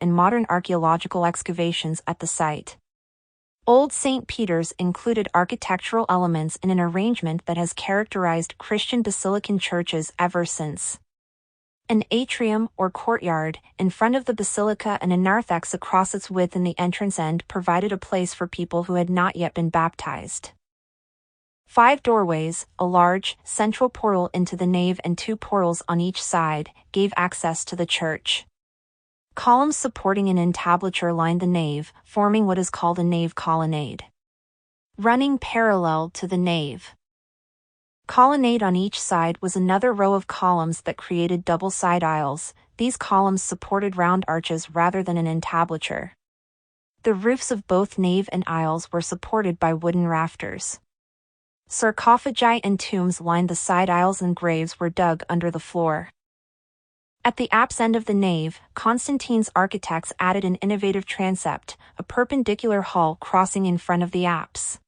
and modern archaeological excavations at the site. Old St. Peter's included architectural elements in an arrangement that has characterized Christian basilican churches ever since. An atrium or courtyard in front of the basilica and a narthex across its width in the entrance end provided a place for people who had not yet been baptized. 5 doorways, a large, central portal into the nave and 2 portals on each side, gave access to the church. Columns supporting an entablature lined the nave, forming what is called a nave colonnade. Running parallel to the nave colonnade on each side was another row of columns that created double side aisles. These columns supported round arches rather than an entablature. The roofs of both nave and aisles were supported by wooden rafters. Sarcophagi and tombs lined the side aisles and graves were dug under the floor. At the apse end of the nave, Constantine's architects added an innovative transept, a perpendicular hall crossing in front of the apse.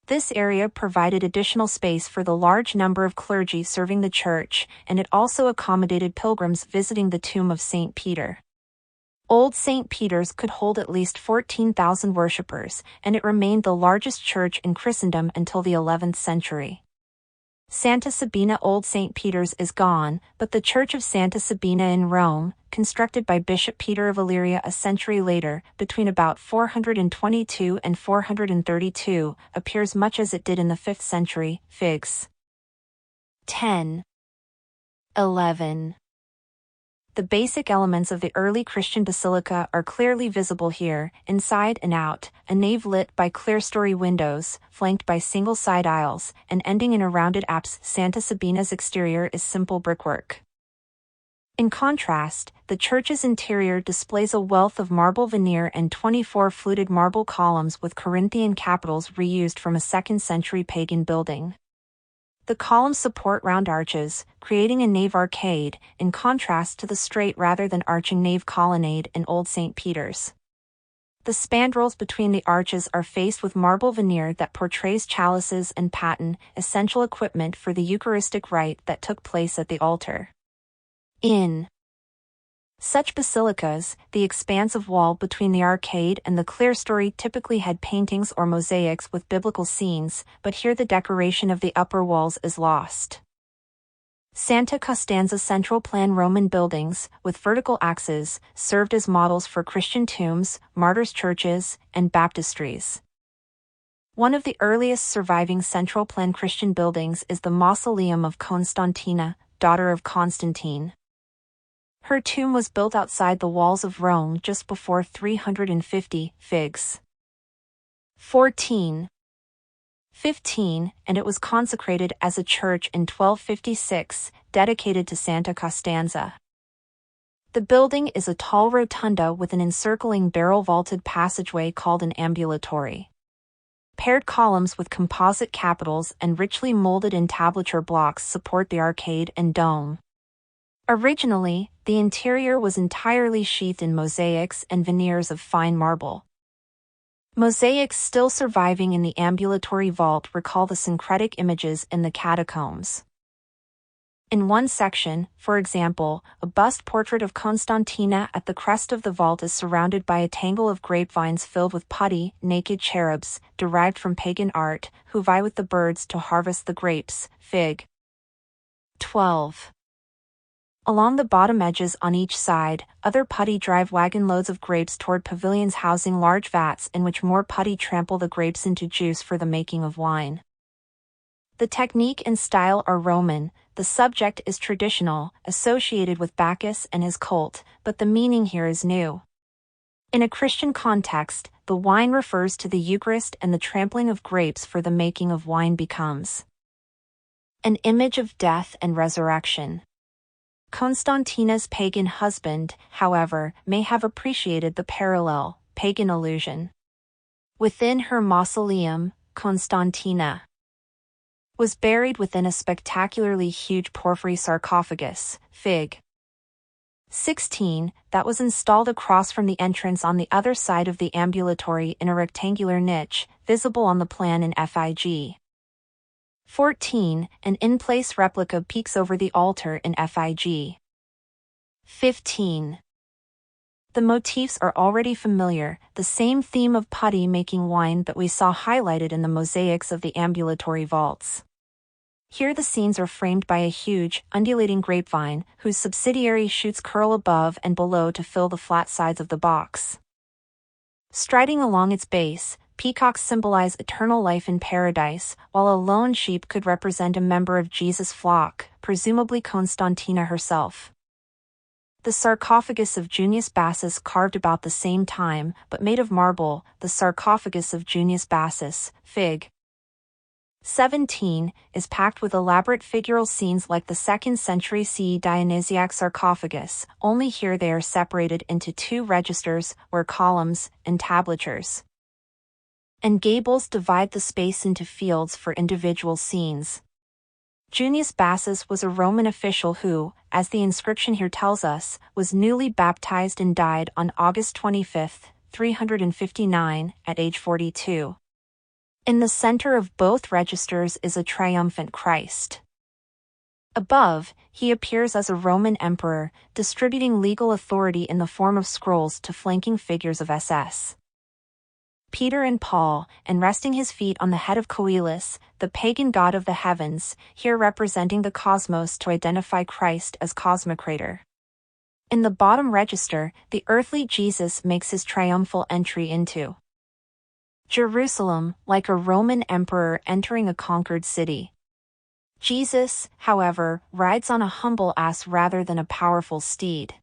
This area provided additional space for the large number of clergy serving the church, and it also accommodated pilgrims visiting the tomb of St. Peter. Old St. Peter's could hold at least 14,000 worshippers, and it remained the largest church in Christendom until the 11th century. Santa Sabina. Old St. Peter's is gone, but the Church of Santa Sabina in Rome, constructed by Bishop Peter of Illyria a century later, between about 422 and 432, appears much as it did in the 5th century. Figs 10. 11. The basic elements of the early Christian basilica are clearly visible here, inside and out, a nave lit by clerestory windows, flanked by single side aisles, and ending in a rounded apse. Santa Sabina's exterior is simple brickwork. In contrast, the church's interior displays a wealth of marble veneer and 24 fluted marble columns with Corinthian capitals reused from a 2nd century pagan building. The columns support round arches, creating a nave arcade, in contrast to the straight rather than arching nave colonnade in Old St. Peter's. The spandrels between the arches are faced with marble veneer that portrays chalices and paten, essential equipment for the Eucharistic rite that took place at the altar. In such basilicas, the expanse of wall between the arcade and the clerestory typically had paintings or mosaics with biblical scenes, but here the decoration of the upper walls is lost. Santa Costanza central plan Roman buildings, with vertical axes, served as models for Christian tombs, martyrs' churches, and baptistries. One of the earliest surviving central plan Christian buildings is the Mausoleum of Constantina, daughter of Constantine. Her tomb was built outside the walls of Rome just before 350, Figs 14. 15, and it was consecrated as a church in 1256, dedicated to Santa Costanza. The building is a tall rotunda with an encircling barrel-vaulted passageway called an ambulatory. Paired columns with composite capitals and richly molded entablature blocks support the arcade and dome. Originally, the interior was entirely sheathed in mosaics and veneers of fine marble. Mosaics still surviving in the ambulatory vault recall the syncretic images in the catacombs. In one section, for example, a bust portrait of Constantina at the crest of the vault is surrounded by a tangle of grapevines filled with putty, naked cherubs, derived from pagan art, who vie with the birds to harvest the grapes. Fig 12. Along the bottom edges on each side, other putty drive wagon loads of grapes toward pavilions housing large vats in which more putty trample the grapes into juice for the making of wine. The technique and style are Roman, the subject is traditional, associated with Bacchus and his cult, but the meaning here is new. In a Christian context, the wine refers to the Eucharist and the trampling of grapes for the making of wine becomes an image of death and resurrection. Constantina's pagan husband, however, may have appreciated the parallel, pagan allusion. Within her mausoleum, Constantina was buried within a spectacularly huge porphyry sarcophagus, Fig 16, that was installed across from the entrance on the other side of the ambulatory in a rectangular niche, visible on the plan in Fig 14, an in-place replica peeks over the altar in Fig 15. The motifs are already familiar, the same theme of putty making wine that we saw highlighted in the mosaics of the ambulatory vaults. Here the scenes are framed by a huge, undulating grapevine, whose subsidiary shoots curl above and below to fill the flat sides of the box. Striding along its base, peacocks symbolize eternal life in paradise, while a lone sheep could represent a member of Jesus' flock, presumably Constantina herself. The sarcophagus of Junius Bassus, carved about the same time, but made of marble, the sarcophagus of Junius Bassus, Fig. 17, is packed with elaborate figural scenes like the 2nd century CE Dionysiac sarcophagus, only here they are separated into 2 registers, where columns, entablatures, and gables divide the space into fields for individual scenes. Junius Bassus was a Roman official who, as the inscription here tells us, was newly baptized and died on August 25, 359, at age 42. In the center of both registers is a triumphant Christ. Above, he appears as a Roman emperor, distributing legal authority in the form of scrolls to flanking figures of SS. Peter and Paul, and resting his feet on the head of Coelus, the pagan god of the heavens, here representing the cosmos to identify Christ as cosmocrator. In the bottom register, the earthly Jesus makes his triumphal entry into Jerusalem, like a Roman emperor entering a conquered city. Jesus, however, rides on a humble ass rather than a powerful steed.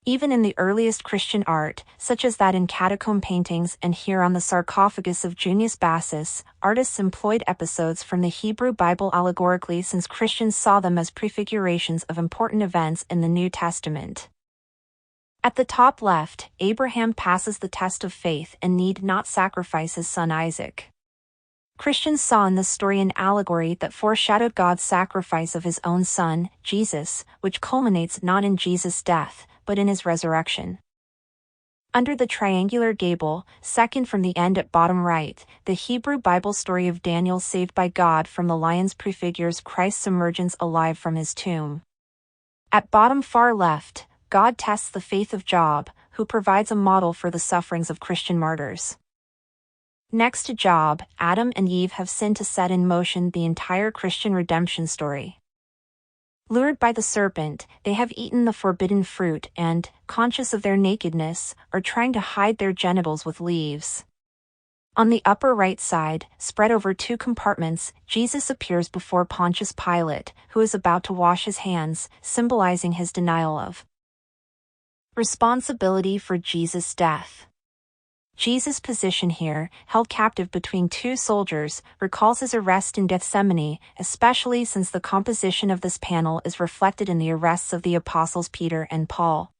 Even in the earliest Christian art, such as that in catacomb paintings and here on the sarcophagus of Junius Bassus, artists employed episodes from the Hebrew Bible allegorically since Christians saw them as prefigurations of important events in the New Testament. At the top left, Abraham passes the test of faith and need not sacrifice his son Isaac. Christians saw in this story an allegory that foreshadowed God's sacrifice of his own son, Jesus, which culminates not in Jesus' death, but in his resurrection. Under the triangular gable, second from the end at bottom right, the Hebrew Bible story of Daniel saved by God from the lions prefigures Christ's emergence alive from his tomb. At bottom far left, God tests the faith of Job, who provides a model for the sufferings of Christian martyrs. Next to Job, Adam and Eve have sinned to set in motion the entire Christian redemption story. Lured by the serpent, they have eaten the forbidden fruit and, conscious of their nakedness, are trying to hide their genitals with leaves. On the upper right side, spread over 2 compartments, Jesus appears before Pontius Pilate, who is about to wash his hands, symbolizing his denial of responsibility for Jesus' death. Jesus' position here, held captive between 2 soldiers, recalls his arrest in Gethsemane, especially since the composition of this panel is reflected in the arrests of the apostles Peter and Paul.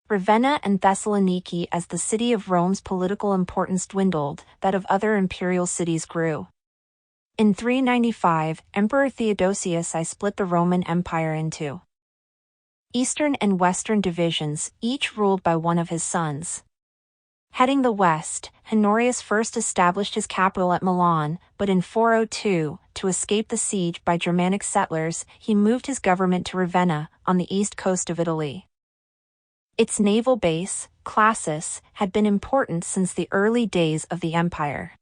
Ravenna and Thessaloniki. As the city of Rome's political importance dwindled, that of other imperial cities grew. In 395, Emperor Theodosius I split the Roman Empire into Eastern and Western divisions, each ruled by one of his sons. Heading the west, Honorius first established his capital at Milan, but in 402, to escape the siege by Germanic settlers, he moved his government to Ravenna, on the east coast of Italy. Its naval base, Classis, had been important since the early days of the empire.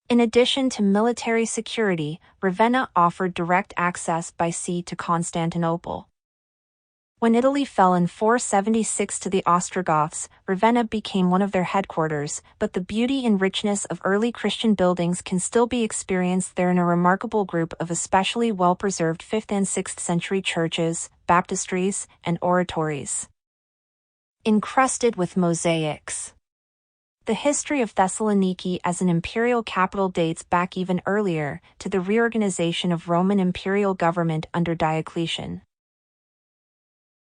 In addition to military security, Ravenna offered direct access by sea to Constantinople. When Italy fell in 476 to the Ostrogoths, Ravenna became one of their headquarters, but the beauty and richness of early Christian buildings can still be experienced there in a remarkable group of especially well-preserved 5th and 6th century churches, baptistries, and oratories, encrusted with mosaics. The history of Thessaloniki as an imperial capital dates back even earlier, to the reorganization of Roman imperial government under Diocletian.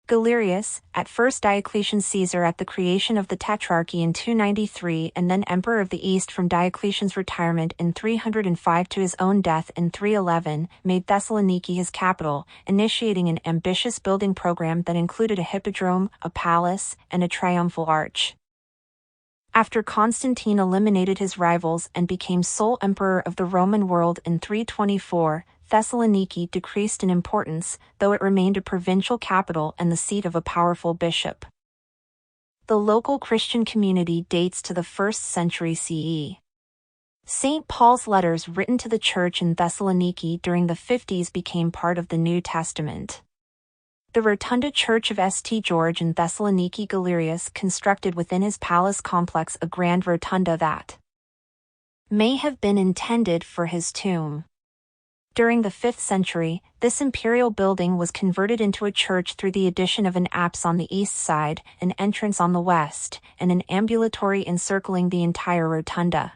Galerius, at first Diocletian Caesar at the creation of the Tetrarchy in 293 and then Emperor of the East from Diocletian's retirement in 305 to his own death in 311, made Thessaloniki his capital, initiating an ambitious building program that included a hippodrome, a palace, and a triumphal arch. After Constantine eliminated his rivals and became sole emperor of the Roman world in 324, Thessaloniki decreased in importance, though it remained a provincial capital and the seat of a powerful bishop. The local Christian community dates to the 1st century CE. St. Paul's letters written to the church in Thessaloniki during the 50s became part of the New Testament. The Rotunda Church of St. George in Thessaloniki Galerius constructed within his palace complex a grand rotunda that may have been intended for his tomb. During the 5th century, this imperial building was converted into a church through the addition of an apse on the east side, an entrance on the west, and an ambulatory encircling the entire rotunda.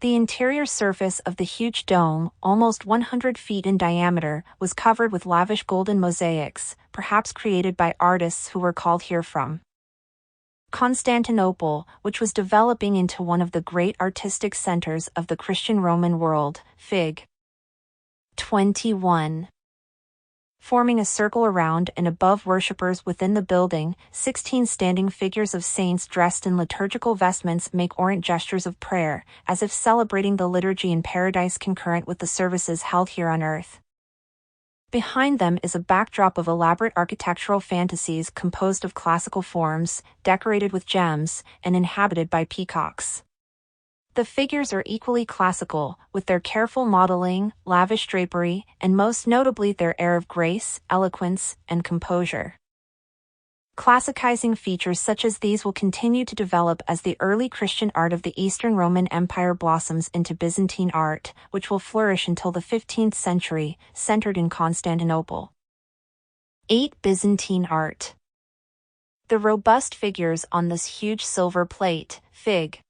The interior surface of the huge dome, almost 100 feet in diameter, was covered with lavish golden mosaics, perhaps created by artists who were called here from Constantinople, which was developing into one of the great artistic centers of the Christian Roman world. Fig. 21. Forming a circle around and above worshippers within the building, 16 standing figures of saints dressed in liturgical vestments make orant gestures of prayer, as if celebrating the liturgy in paradise concurrent with the services held here on earth. Behind them is a backdrop of elaborate architectural fantasies composed of classical forms, decorated with gems, and inhabited by peacocks. The figures are equally classical, with their careful modeling, lavish drapery, and most notably their air of grace, eloquence, and composure. Classicizing features such as these will continue to develop as the early Christian art of the Eastern Roman Empire blossoms into Byzantine art, which will flourish until the 15th century, centered in Constantinople. 8. Byzantine art. The robust figures on this huge silver plate, Fig.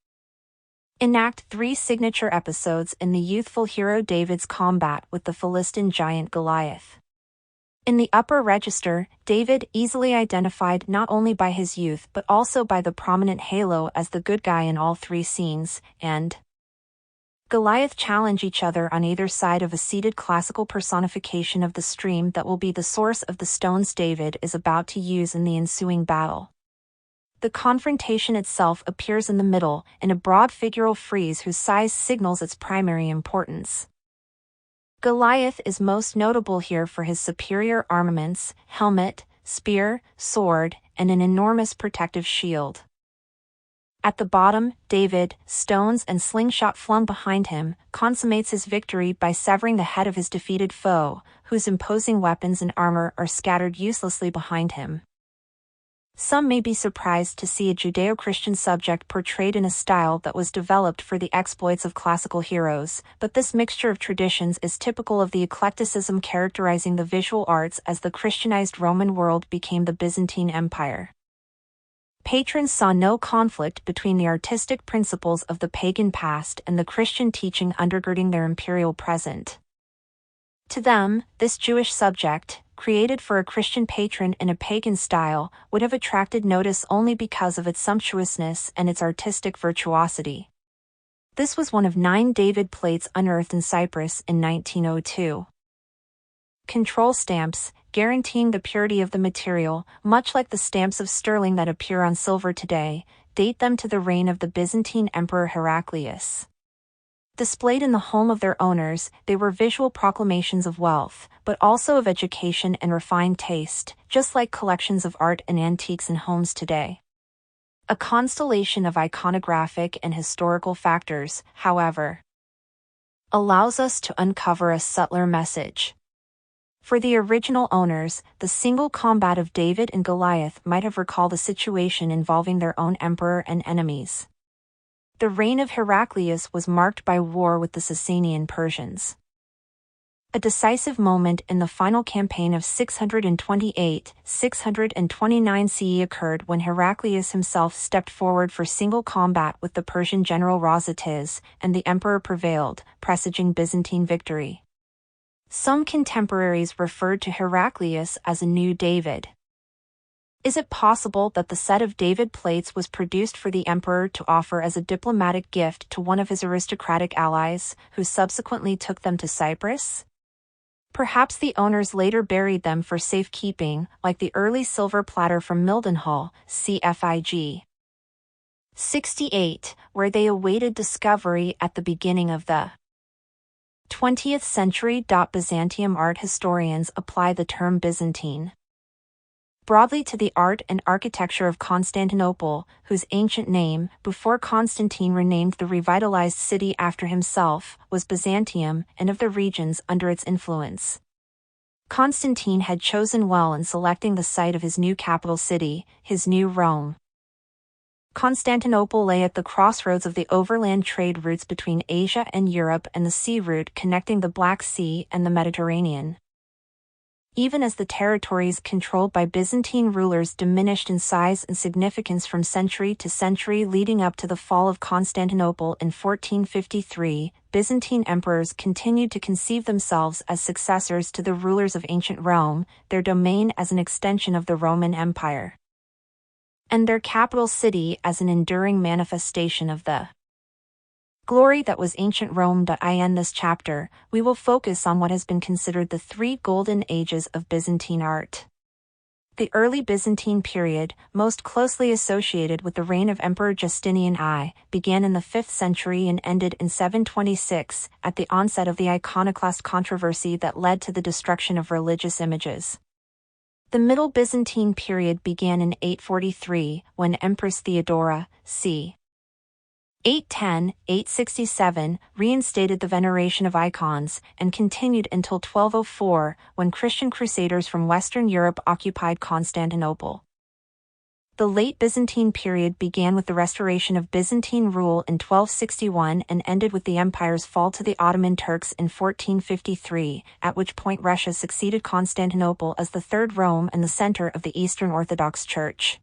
enact 3 signature episodes in the youthful hero David's combat with the Philistine giant Goliath. In the upper register, David, easily identified not only by his youth but also by the prominent halo as the good guy in all 3 scenes, and Goliath challenge each other on either side of a seated classical personification of the stream that will be the source of the stones David is about to use in the ensuing battle. The confrontation itself appears in the middle, in a broad figural frieze whose size signals its primary importance. Goliath is most notable here for his superior armaments, helmet, spear, sword, and an enormous protective shield. At the bottom, David, stones and slingshot flung behind him, consummates his victory by severing the head of his defeated foe, whose imposing weapons and armor are scattered uselessly behind him. Some may be surprised to see a Judeo-Christian subject portrayed in a style that was developed for the exploits of classical heroes, but this mixture of traditions is typical of the eclecticism characterizing the visual arts as the Christianized Roman world became the Byzantine Empire. Patrons saw no conflict between the artistic principles of the pagan past and the Christian teaching undergirding their imperial present. To them, this Jewish subject, created for a Christian patron in a pagan style, would have attracted notice only because of its sumptuousness and its artistic virtuosity. This was one of 9 David plates unearthed in Cyprus in 1902. Control stamps, guaranteeing the purity of the material, much like the stamps of sterling that appear on silver today, date them to the reign of the Byzantine Emperor Heraclius. Displayed in the home of their owners, they were visual proclamations of wealth, but also of education and refined taste, just like collections of art and antiques in homes today. A constellation of iconographic and historical factors, however, allows us to uncover a subtler message. For the original owners, the single combat of David and Goliath might have recalled a situation involving their own emperor and enemies. The reign of Heraclius was marked by war with the Sasanian Persians. A decisive moment in the final campaign of 628-629 CE occurred when Heraclius himself stepped forward for single combat with the Persian general Rosatiz, and the emperor prevailed, presaging Byzantine victory. Some contemporaries referred to Heraclius as a new David. Is it possible that the set of David plates was produced for the emperor to offer as a diplomatic gift to one of his aristocratic allies, who subsequently took them to Cyprus? Perhaps the owners later buried them for safekeeping, like the early silver platter from Mildenhall, CFIG 68, where they awaited discovery at the beginning of the 20th century. Byzantium art historians apply the term Byzantine broadly to the art and architecture of Constantinople, whose ancient name, before Constantine renamed the revitalized city after himself, was Byzantium, and of the regions under its influence. Constantine had chosen well in selecting the site of his new capital city, his new Rome. Constantinople lay at the crossroads of the overland trade routes between Asia and Europe and the sea route connecting the Black Sea and the Mediterranean. Even as the territories controlled by Byzantine rulers diminished in size and significance from century to century leading up to the fall of Constantinople in 1453, Byzantine emperors continued to conceive themselves as successors to the rulers of ancient Rome, their domain as an extension of the Roman Empire, and their capital city as an enduring manifestation of the glory that was ancient Rome. In this chapter, we will focus on what has been considered the three golden ages of Byzantine art. The early Byzantine period, most closely associated with the reign of Emperor Justinian I, began in the 5th century and ended in 726, at the onset of the iconoclast controversy that led to the destruction of religious images. The Middle Byzantine period began in 843, when Empress Theodora, c. 810-867, reinstated the veneration of icons, and continued until 1204, when Christian crusaders from Western Europe occupied Constantinople. The late Byzantine period began with the restoration of Byzantine rule in 1261 and ended with the empire's fall to the Ottoman Turks in 1453, at which point Russia succeeded Constantinople as the Third Rome and the center of the Eastern Orthodox Church.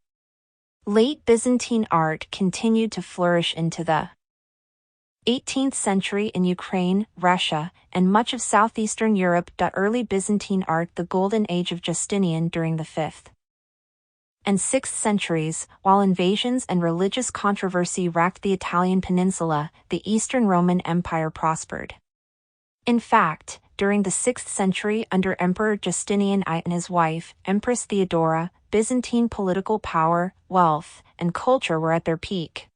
Late Byzantine art continued to flourish into the 18th century in Ukraine, Russia, and much of southeastern Europe. Early Byzantine art, the golden age of Justinian during the 5th and 6th centuries, while invasions and religious controversy racked the Italian peninsula, the Eastern Roman Empire prospered. In fact, during the 6th century under Emperor Justinian I and his wife, Empress Theodora, Byzantine political power, wealth, and culture were at their peak.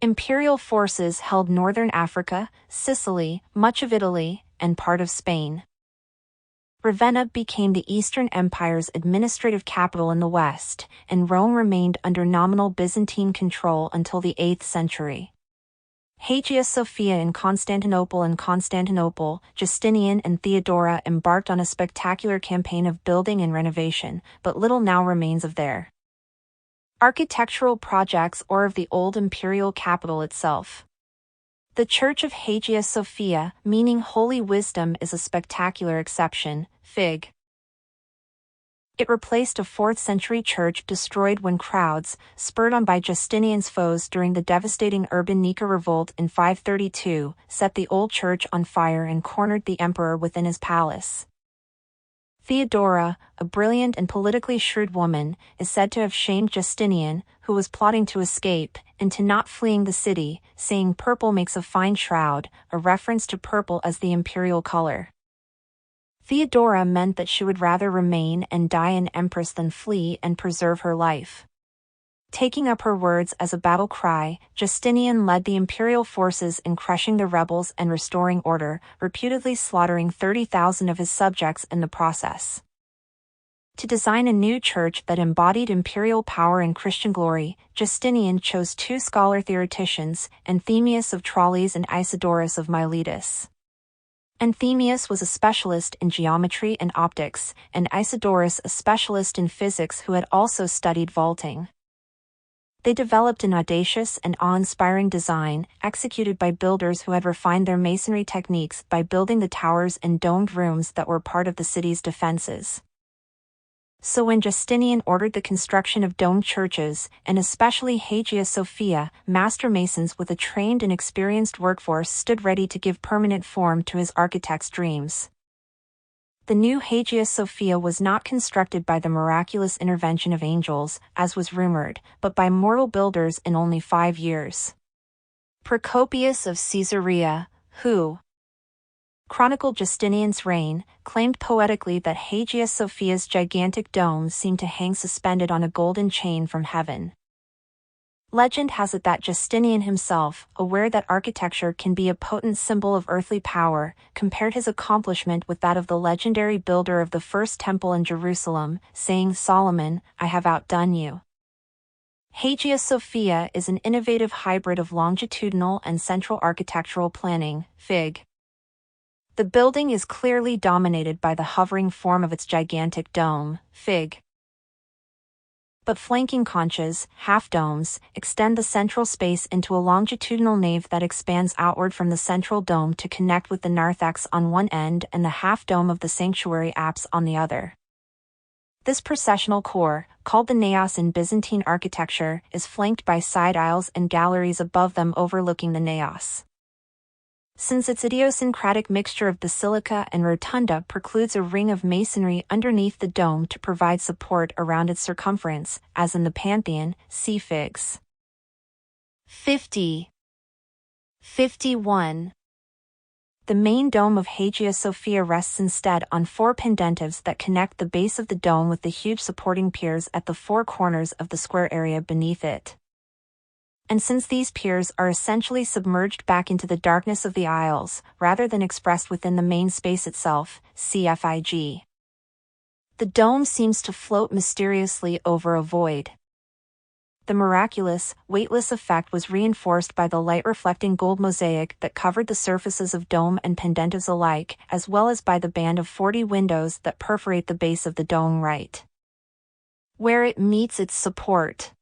Imperial forces held northern Africa, Sicily, much of Italy, and part of Spain. Ravenna became the Eastern Empire's administrative capital in the west, and Rome remained under nominal Byzantine control until the 8th century. Hagia Sophia in Constantinople and Constantinople, Justinian and Theodora embarked on a spectacular campaign of building and renovation, but little now remains of their architectural projects or of the old imperial capital itself. The Church of Hagia Sophia, meaning Holy Wisdom, is a spectacular exception, Fig. It replaced a 4th-century church destroyed when crowds, spurred on by Justinian's foes during the devastating Urban Nika revolt in 532, set the old church on fire and cornered the emperor within his palace. Theodora, a brilliant and politically shrewd woman, is said to have shamed Justinian, who was plotting to escape, into not fleeing the city, saying purple makes a fine shroud, a reference to purple as the imperial color. Theodora meant that she would rather remain and die an empress than flee and preserve her life. Taking up her words as a battle cry, Justinian led the imperial forces in crushing the rebels and restoring order, reputedly slaughtering 30,000 of his subjects in the process. To design a new church that embodied imperial power and Christian glory, Justinian chose two scholar theoreticians, Anthemius of Tralles and Isidorus of Miletus. Anthemius was a specialist in geometry and optics, and Isidorus a specialist in physics who had also studied vaulting. They developed an audacious and awe-inspiring design, executed by builders who had refined their masonry techniques by building the towers and domed rooms that were part of the city's defenses. So when Justinian ordered the construction of domed churches, and especially Hagia Sophia, master masons with a trained and experienced workforce stood ready to give permanent form to his architect's dreams. The new Hagia Sophia was not constructed by the miraculous intervention of angels, as was rumored, but by mortal builders in only 5 years. Procopius of Caesarea, who chronicled Justinian's reign, claimed poetically that Hagia Sophia's gigantic dome seemed to hang suspended on a golden chain from heaven. Legend has it that Justinian himself, aware that architecture can be a potent symbol of earthly power, compared his accomplishment with that of the legendary builder of the first temple in Jerusalem, saying, "Solomon, I have outdone you." Hagia Sophia is an innovative hybrid of longitudinal and central architectural planning, Fig. The building is clearly dominated by the hovering form of its gigantic dome, Fig. But flanking conches, half-domes, extend the central space into a longitudinal nave that expands outward from the central dome to connect with the narthex on one end and the half-dome of the sanctuary apse on the other. This processional core, called the naos in Byzantine architecture, is flanked by side aisles and galleries above them overlooking the naos. Since its idiosyncratic mixture of basilica and rotunda precludes a ring of masonry underneath the dome to provide support around its circumference, as in the Pantheon, see Figs. 50. 51. The main dome of Hagia Sophia rests instead on four pendentives that connect the base of the dome with the huge supporting piers at the four corners of the square area beneath it. And since these piers are essentially submerged back into the darkness of the aisles, rather than expressed within the main space itself, CFIG. The dome seems to float mysteriously over a void. The miraculous, weightless effect was reinforced by the light-reflecting gold mosaic that covered the surfaces of dome and pendentives alike, as well as by the band of 40 windows that perforate the base of the dome right where it meets its support.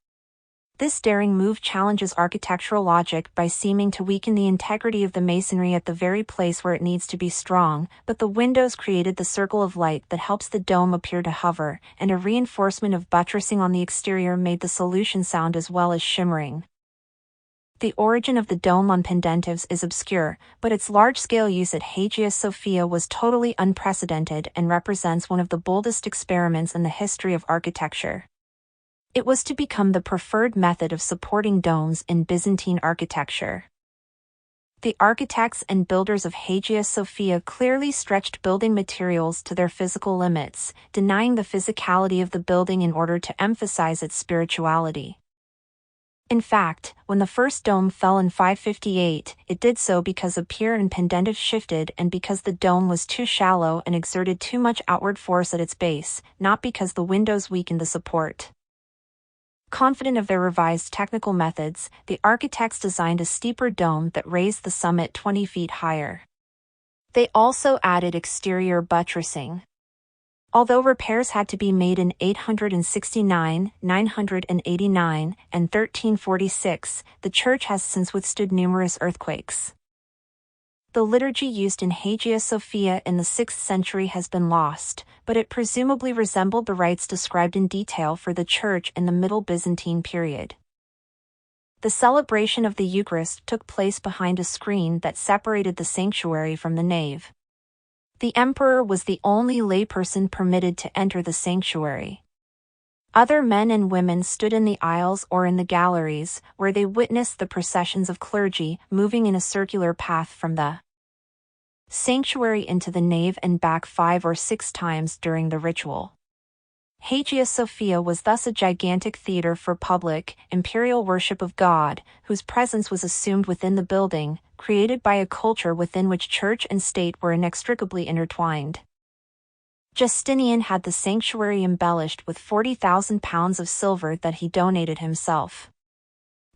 This daring move challenges architectural logic by seeming to weaken the integrity of the masonry at the very place where it needs to be strong, but the windows created the circle of light that helps the dome appear to hover, and a reinforcement of buttressing on the exterior made the solution sound as well as shimmering. The origin of the dome on pendentives is obscure, but its large-scale use at Hagia Sophia was totally unprecedented and represents one of the boldest experiments in the history of architecture. It was to become the preferred method of supporting domes in Byzantine architecture. The architects and builders of Hagia Sophia clearly stretched building materials to their physical limits, denying the physicality of the building in order to emphasize its spirituality. In fact, when the first dome fell in 558, it did so because a pier and pendentive shifted and because the dome was too shallow and exerted too much outward force at its base, not because the windows weakened the support. Confident of their revised technical methods, the architects designed a steeper dome that raised the summit 20 feet higher. They also added exterior buttressing. Although repairs had to be made in 869, 989, and 1346, the church has since withstood numerous earthquakes. The liturgy used in Hagia Sophia in the 6th century has been lost, but it presumably resembled the rites described in detail for the church in the Middle Byzantine period. The celebration of the Eucharist took place behind a screen that separated the sanctuary from the nave. The emperor was the only layperson permitted to enter the sanctuary. Other men and women stood in the aisles or in the galleries, where they witnessed the processions of clergy moving in a circular path from the sanctuary into the nave and back 5 or 6 times during the ritual. Hagia Sophia was thus a gigantic theater for public, imperial worship of God, whose presence was assumed within the building, created by a culture within which church and state were inextricably intertwined. Justinian had the sanctuary embellished with 40,000 pounds of silver that he donated himself.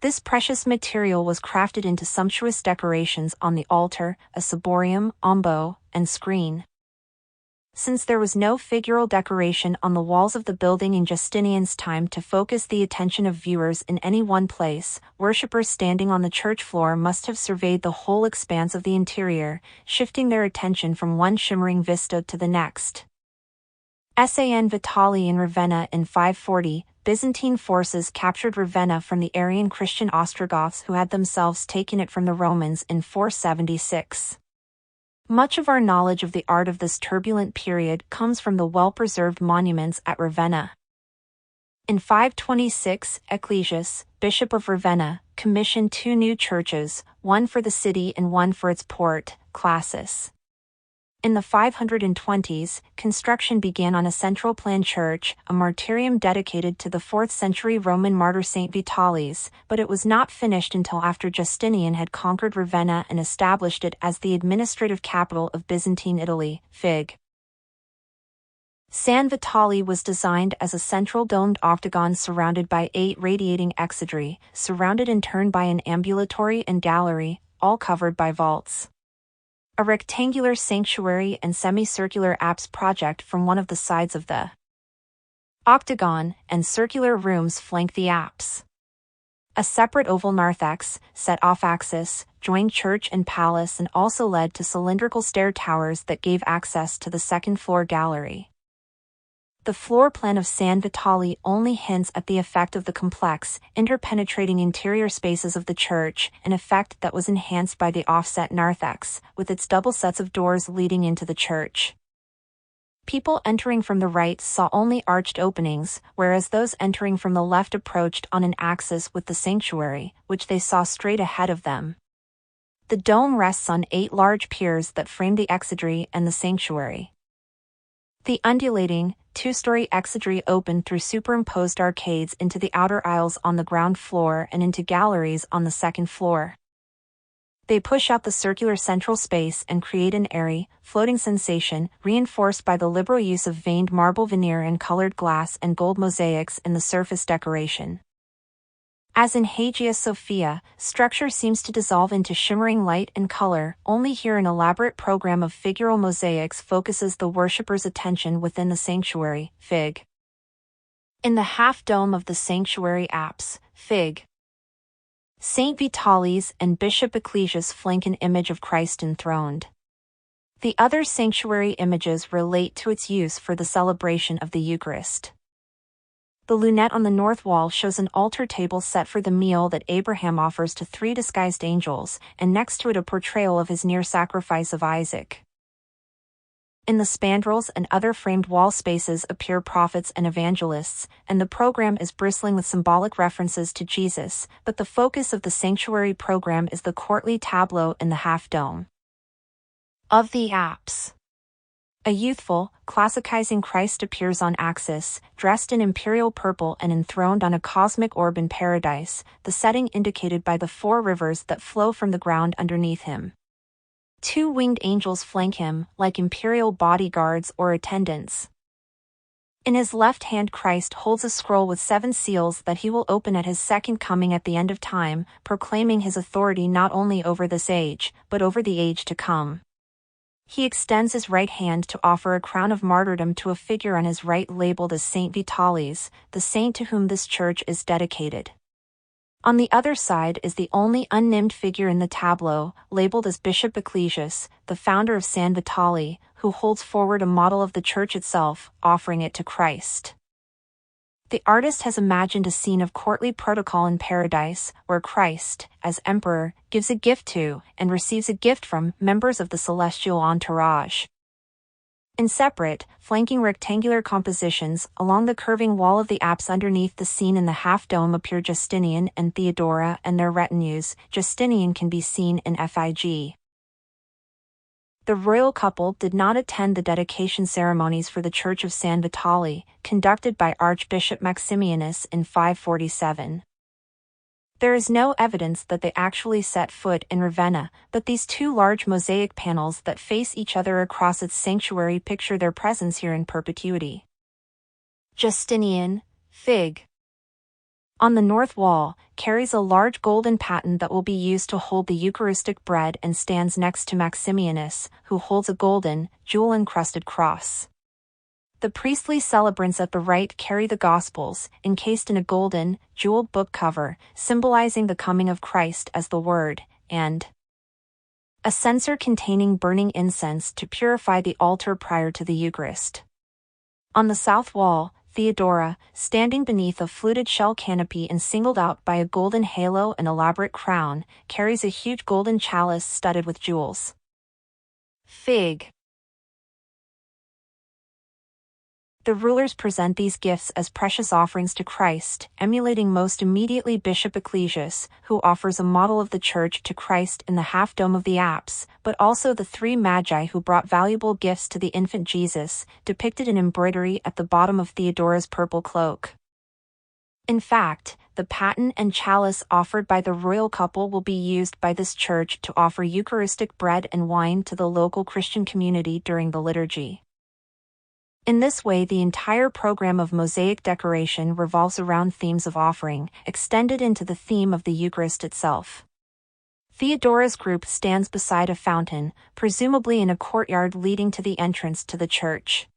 This precious material was crafted into sumptuous decorations on the altar, a ciborium, ombo, and screen. Since there was no figural decoration on the walls of the building in Justinian's time to focus the attention of viewers in any one place, worshippers standing on the church floor must have surveyed the whole expanse of the interior, shifting their attention from one shimmering vista to the next. San Vitali in Ravenna in 540, Byzantine forces captured Ravenna from the Arian Christian Ostrogoths who had themselves taken it from the Romans in 476. Much of our knowledge of the art of this turbulent period comes from the well-preserved monuments at Ravenna. In 526, Ecclesius, Bishop of Ravenna, commissioned 2 new churches, one for the city and one for its port, Classis. In the 520s, construction began on a central plan church, a martyrium dedicated to the 4th century Roman martyr Saint Vitalis, but it was not finished until after Justinian had conquered Ravenna and established it as the administrative capital of Byzantine Italy. Fig. San Vitale was designed as a central domed octagon surrounded by 8 radiating exedri, surrounded in turn by an ambulatory and gallery, all covered by vaults. A rectangular sanctuary and semicircular apse project from one of the sides of the octagon, and circular rooms flank the apse. A separate oval narthex, set off-axis, joined church and palace and also led to cylindrical stair towers that gave access to the second-floor gallery. The floor plan of San Vitale only hints at the effect of the complex, interpenetrating interior spaces of the church, an effect that was enhanced by the offset narthex, with its double sets of doors leading into the church. People entering from the right saw only arched openings, whereas those entering from the left approached on an axis with the sanctuary, which they saw straight ahead of them. The dome rests on 8 large piers that frame the exedry and the sanctuary. The undulating, 2-story exedry open through superimposed arcades into the outer aisles on the ground floor and into galleries on the second floor. They push out the circular central space and create an airy, floating sensation, reinforced by the liberal use of veined marble veneer and colored glass and gold mosaics in the surface decoration. As in Hagia Sophia, structure seems to dissolve into shimmering light and color, only here an elaborate program of figural mosaics focuses the worshipper's attention within the sanctuary. Fig. In the half-dome of the sanctuary apse, Fig. Saint Vitalis and Bishop Ecclesias flank an image of Christ enthroned. The other sanctuary images relate to its use for the celebration of the Eucharist. The lunette on the north wall shows an altar table set for the meal that Abraham offers to 3 disguised angels, and next to it a portrayal of his near sacrifice of Isaac. In the spandrels and other framed wall spaces appear prophets and evangelists, and the program is bristling with symbolic references to Jesus, but the focus of the sanctuary program is the courtly tableau in the half-dome of the apse. A youthful, classicizing Christ appears on axis, dressed in imperial purple and enthroned on a cosmic orb in paradise, the setting indicated by the 4 rivers that flow from the ground underneath him. 2 winged angels flank him, like imperial bodyguards or attendants. In his left hand Christ holds a scroll with 7 seals that he will open at his second coming at the end of time, proclaiming his authority not only over this age, but over the age to come. He extends his right hand to offer a crown of martyrdom to a figure on his right labeled as Saint Vitalis, the saint to whom this church is dedicated. On the other side is the only unnamed figure in the tableau, labeled as Bishop Ecclesias, the founder of San Vitale, who holds forward a model of the church itself, offering it to Christ. The artist has imagined a scene of courtly protocol in paradise, where Christ, as emperor, gives a gift to, and receives a gift from, members of the celestial entourage. In separate, flanking rectangular compositions, along the curving wall of the apse underneath the scene in the half-dome appear Justinian and Theodora and their retinues. Justinian can be seen in Fig. The royal couple did not attend the dedication ceremonies for the Church of San Vitale, conducted by Archbishop Maximianus in 547. There is no evidence that they actually set foot in Ravenna, but these 2 large mosaic panels that face each other across its sanctuary picture their presence here in perpetuity. Justinian, Fig. On the north wall, carries a large golden paten that will be used to hold the Eucharistic bread and stands next to Maximianus, who holds a golden, jewel-encrusted cross. The priestly celebrants at the right carry the Gospels, encased in a golden, jeweled book cover, symbolizing the coming of Christ as the Word, and a censer containing burning incense to purify the altar prior to the Eucharist. On the south wall, Theodora, standing beneath a fluted shell canopy and singled out by a golden halo and elaborate crown, carries a huge golden chalice studded with jewels. Fig. The rulers present these gifts as precious offerings to Christ, emulating most immediately Bishop Ecclesias, who offers a model of the church to Christ in the half-dome of the apse, but also the three magi who brought valuable gifts to the infant Jesus, depicted in embroidery at the bottom of Theodora's purple cloak. In fact, the paten and chalice offered by the royal couple will be used by this church to offer Eucharistic bread and wine to the local Christian community during the liturgy. In this way, the entire program of mosaic decoration revolves around themes of offering, extended into the theme of the Eucharist itself. Theodora's group stands beside a fountain, presumably in a courtyard leading to the entrance to the church.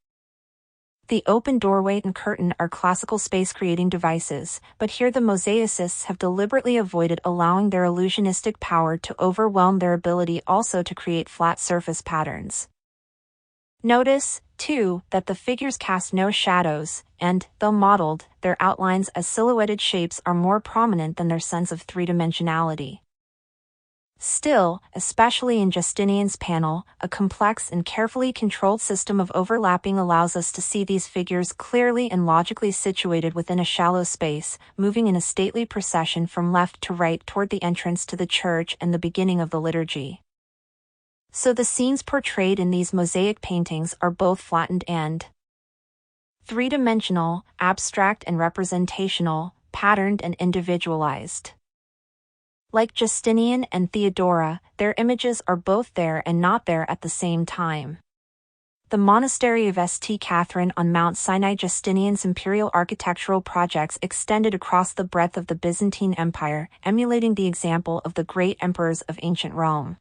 The open doorway and curtain are classical space-creating devices, but here the mosaicists have deliberately avoided allowing their illusionistic power to overwhelm their ability also to create flat surface patterns. Notice, too, that the figures cast no shadows, and, though modeled, their outlines as silhouetted shapes are more prominent than their sense of three-dimensionality. Still, especially in Justinian's panel, a complex and carefully controlled system of overlapping allows us to see these figures clearly and logically situated within a shallow space, moving in a stately procession from left to right toward the entrance to the church and the beginning of the liturgy. So the scenes portrayed in these mosaic paintings are both flattened and three-dimensional, abstract and representational, patterned and individualized. Like Justinian and Theodora, their images are both there and not there at the same time. The monastery of St. Catherine on Mount Sinai. Justinian's imperial architectural projects extended across the breadth of the Byzantine Empire, emulating the example of the great emperors of ancient Rome.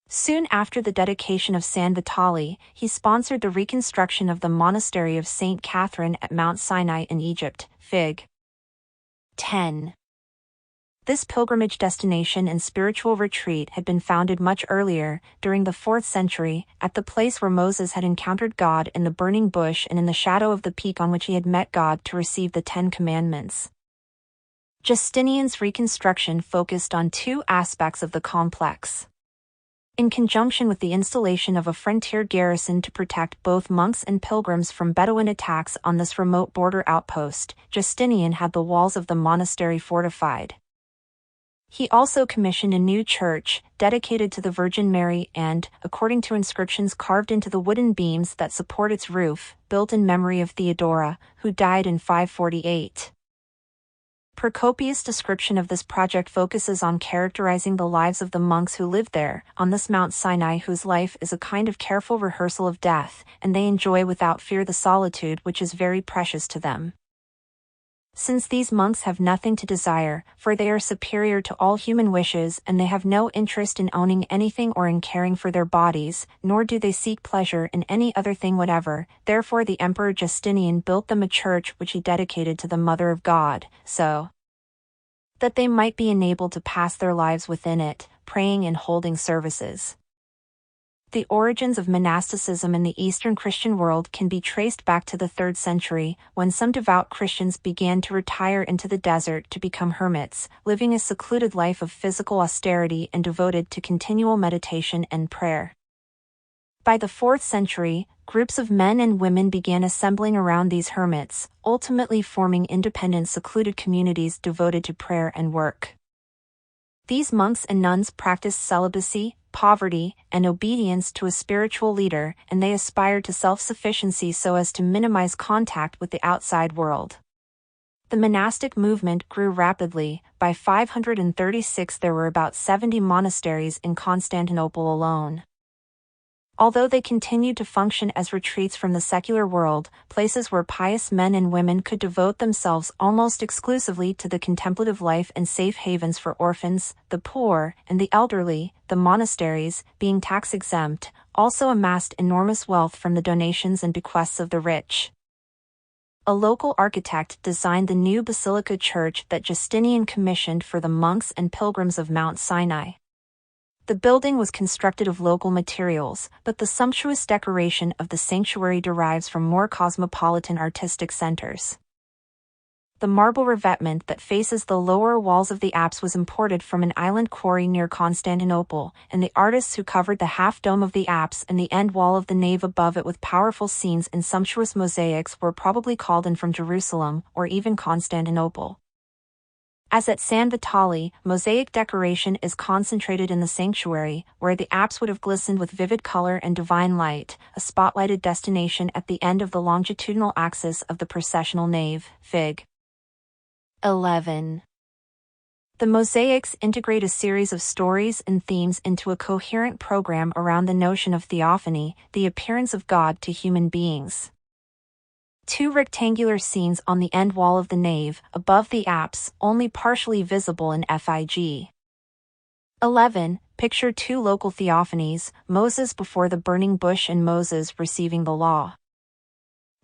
Soon after the dedication of San Vitale, he sponsored the reconstruction of the monastery of St. Catherine at Mount Sinai in Egypt, Fig. 10. This pilgrimage destination and spiritual retreat had been founded much earlier, during the 4th century, at the place where Moses had encountered God in the burning bush and in the shadow of the peak on which he had met God to receive the 10 Commandments. Justinian's reconstruction focused on two aspects of the complex. In conjunction with the installation of a frontier garrison to protect both monks and pilgrims from Bedouin attacks on this remote border outpost, Justinian had the walls of the monastery fortified. He also commissioned a new church, dedicated to the Virgin Mary and, according to inscriptions carved into the wooden beams that support its roof, built in memory of Theodora, who died in 548. Procopius' description of this project focuses on characterizing the lives of the monks who lived there, on this Mount Sinai, whose life is a kind of careful rehearsal of death, and they enjoy without fear the solitude which is very precious to them. Since these monks have nothing to desire, for they are superior to all human wishes and they have no interest in owning anything or in caring for their bodies, nor do they seek pleasure in any other thing whatever, therefore the Emperor Justinian built them a church which he dedicated to the Mother of God, so that they might be enabled to pass their lives within it, praying and holding services. The origins of monasticism in the Eastern Christian world can be traced back to the 3rd century, when some devout Christians began to retire into the desert to become hermits, living a secluded life of physical austerity and devoted to continual meditation and prayer. By the 4th century, groups of men and women began assembling around these hermits, ultimately forming independent secluded communities devoted to prayer and work. These monks and nuns practiced celibacy, poverty, and obedience to a spiritual leader, and they aspired to self-sufficiency so as to minimize contact with the outside world. The monastic movement grew rapidly. By 536 there were about 70 monasteries in Constantinople alone. Although they continued to function as retreats from the secular world, places where pious men and women could devote themselves almost exclusively to the contemplative life and safe havens for orphans, the poor, and the elderly, the monasteries, being tax-exempt, also amassed enormous wealth from the donations and bequests of the rich. A local architect designed the new basilica church that Justinian commissioned for the monks and pilgrims of Mount Sinai. The building was constructed of local materials, but the sumptuous decoration of the sanctuary derives from more cosmopolitan artistic centers. The marble revetment that faces the lower walls of the apse was imported from an island quarry near Constantinople, and the artists who covered the half-dome of the apse and the end wall of the nave above it with powerful scenes and sumptuous mosaics were probably called in from Jerusalem or even Constantinople. As at San Vitale, mosaic decoration is concentrated in the sanctuary, where the apse would have glistened with vivid color and divine light, a spotlighted destination at the end of the longitudinal axis of the processional nave, Fig. 11. The mosaics integrate a series of stories and themes into a coherent program around the notion of theophany, the appearance of God to human beings. Two rectangular scenes on the end wall of the nave, above the apse, only partially visible in Fig. 11, picture two local theophanies, Moses before the burning bush and Moses receiving the law.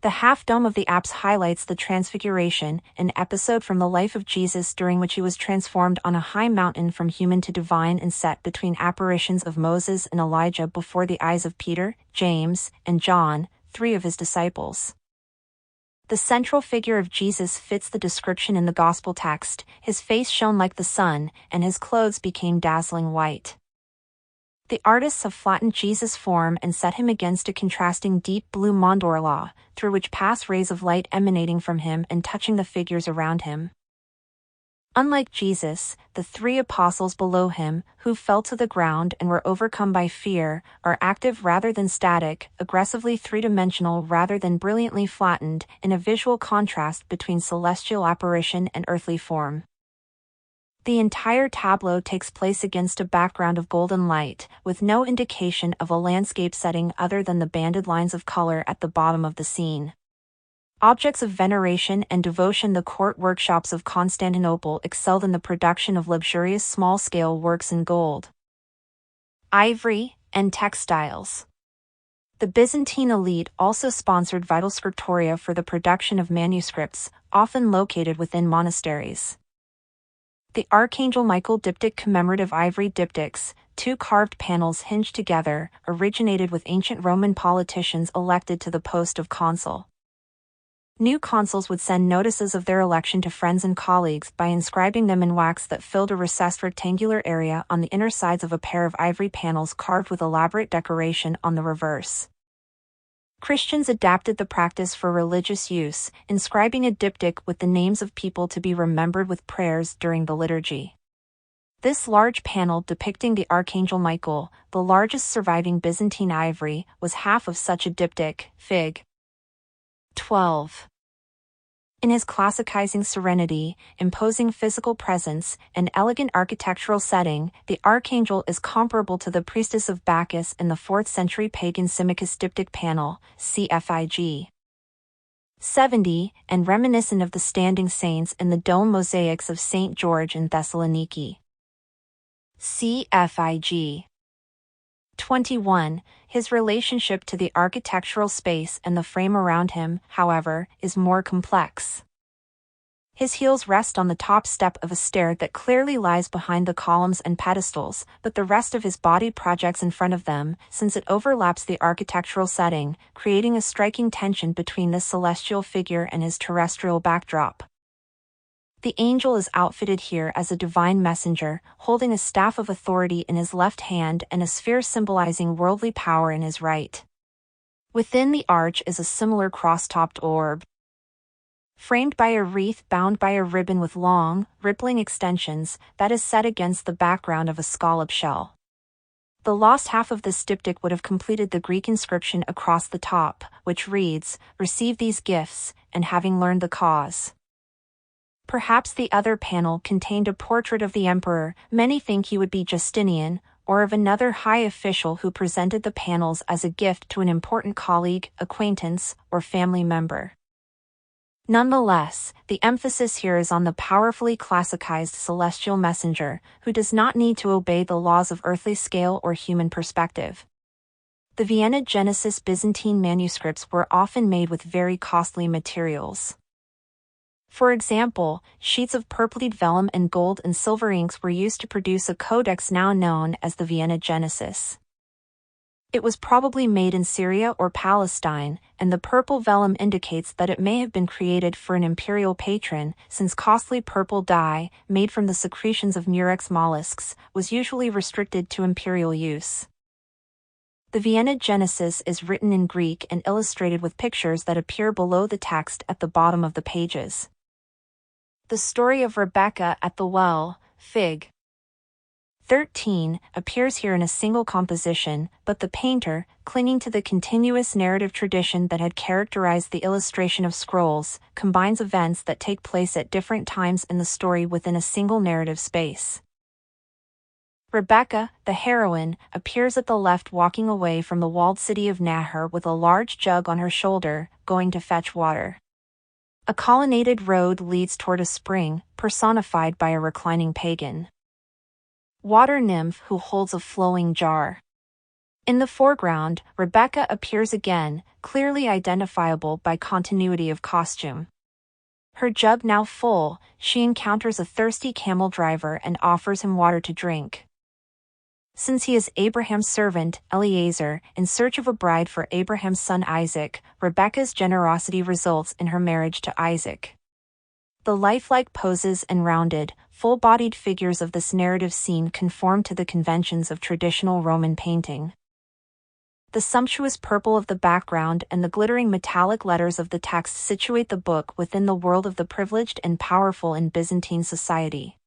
The half-dome of the apse highlights the Transfiguration, an episode from the life of Jesus during which he was transformed on a high mountain from human to divine and set between apparitions of Moses and Elijah before the eyes of Peter, James, and John, three of his disciples. The central figure of Jesus fits the description in the Gospel text. His face shone like the sun, and his clothes became dazzling white. The artists have flattened Jesus' form and set him against a contrasting deep blue mandorla, through which pass rays of light emanating from him and touching the figures around him. Unlike Jesus, the three apostles below him, who fell to the ground and were overcome by fear, are active rather than static, aggressively three-dimensional rather than brilliantly flattened, in a visual contrast between celestial apparition and earthly form. The entire tableau takes place against a background of golden light, with no indication of a landscape setting other than the banded lines of color at the bottom of the scene. Objects of veneration and devotion. The court workshops of Constantinople excelled in the production of luxurious small-scale works in gold, ivory, and textiles. The Byzantine elite also sponsored vital scriptoria for the production of manuscripts, often located within monasteries. The Archangel Michael diptych commemorative ivory diptychs, two carved panels hinged together, originated with ancient Roman politicians elected to the post of consul. New consuls would send notices of their election to friends and colleagues by inscribing them in wax that filled a recessed rectangular area on the inner sides of a pair of ivory panels carved with elaborate decoration on the reverse. Christians adapted the practice for religious use, inscribing a diptych with the names of people to be remembered with prayers during the liturgy. This large panel depicting the Archangel Michael, the largest surviving Byzantine ivory, was half of such a diptych, Fig. 12. In his classicizing serenity, imposing physical presence, and elegant architectural setting, the Archangel is comparable to the priestess of Bacchus in the 4th century pagan Symmachus diptych panel, Fig. 70, and reminiscent of the standing saints in the dome mosaics of St. George in Thessaloniki. Fig. 21. His relationship to the architectural space and the frame around him, however, is more complex. His heels rest on the top step of a stair that clearly lies behind the columns and pedestals, but the rest of his body projects in front of them, since it overlaps the architectural setting, creating a striking tension between this celestial figure and his terrestrial backdrop. The angel is outfitted here as a divine messenger, holding a staff of authority in his left hand and a sphere symbolizing worldly power in his right. Within the arch is a similar cross-topped orb, framed by a wreath bound by a ribbon with long, rippling extensions, that is set against the background of a scallop shell. The lost half of this diptych would have completed the Greek inscription across the top, which reads, "Receive these gifts, and having learned the cause." Perhaps the other panel contained a portrait of the emperor, many think he would be Justinian, or of another high official who presented the panels as a gift to an important colleague, acquaintance, or family member. Nonetheless, the emphasis here is on the powerfully classicized celestial messenger, who does not need to obey the laws of earthly scale or human perspective. The Vienna Genesis Byzantine manuscripts were often made with very costly materials. For example, sheets of purplied vellum and gold and silver inks were used to produce a codex now known as the Vienna Genesis. It was probably made in Syria or Palestine, and the purple vellum indicates that it may have been created for an imperial patron, since costly purple dye, made from the secretions of murex mollusks, was usually restricted to imperial use. The Vienna Genesis is written in Greek and illustrated with pictures that appear below the text at the bottom of the pages. The story of Rebecca at the well, Fig. 13, appears here in a single composition, but the painter, clinging to the continuous narrative tradition that had characterized the illustration of scrolls, combines events that take place at different times in the story within a single narrative space. Rebecca, the heroine, appears at the left walking away from the walled city of Nahor with a large jug on her shoulder, going to fetch water. A colonnaded road leads toward a spring, personified by a reclining pagan water nymph who holds a flowing jar. In the foreground, Rebecca appears again, clearly identifiable by continuity of costume. Her jug now full, she encounters a thirsty camel driver and offers him water to drink. Since he is Abraham's servant, Eliezer, in search of a bride for Abraham's son Isaac, Rebecca's generosity results in her marriage to Isaac. The lifelike poses and rounded, full-bodied figures of this narrative scene conform to the conventions of traditional Roman painting. The sumptuous purple of the background and the glittering metallic letters of the text situate the book within the world of the privileged and powerful in Byzantine society.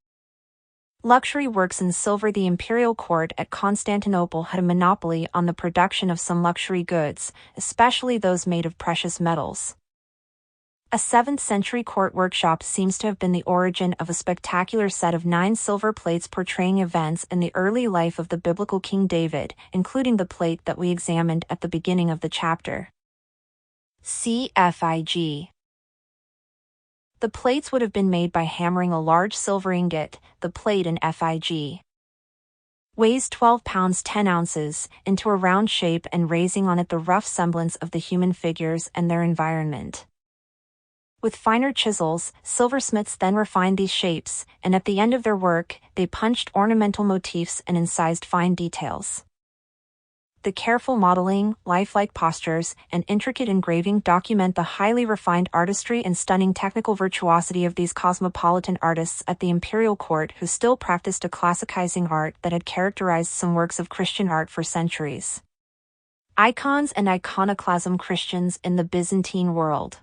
Luxury works in silver. The imperial court at Constantinople had a monopoly on the production of some luxury goods, especially those made of precious metals. A 7th-century court workshop seems to have been the origin of a spectacular set of 9 silver plates portraying events in the early life of the biblical King David, including the plate that we examined at the beginning of the chapter. CFIG. The plates would have been made by hammering a large silver ingot, the plate in FIG. Weighs 12 pounds 10 ounces, into a round shape and raising on it the rough semblance of the human figures and their environment. With finer chisels, silversmiths then refined these shapes, and at the end of their work, they punched ornamental motifs and incised fine details. The careful modeling, lifelike postures, and intricate engraving document the highly refined artistry and stunning technical virtuosity of these cosmopolitan artists at the imperial court who still practiced a classicizing art that had characterized some works of Christian art for centuries. Icons and iconoclasm. Christians in the Byzantine world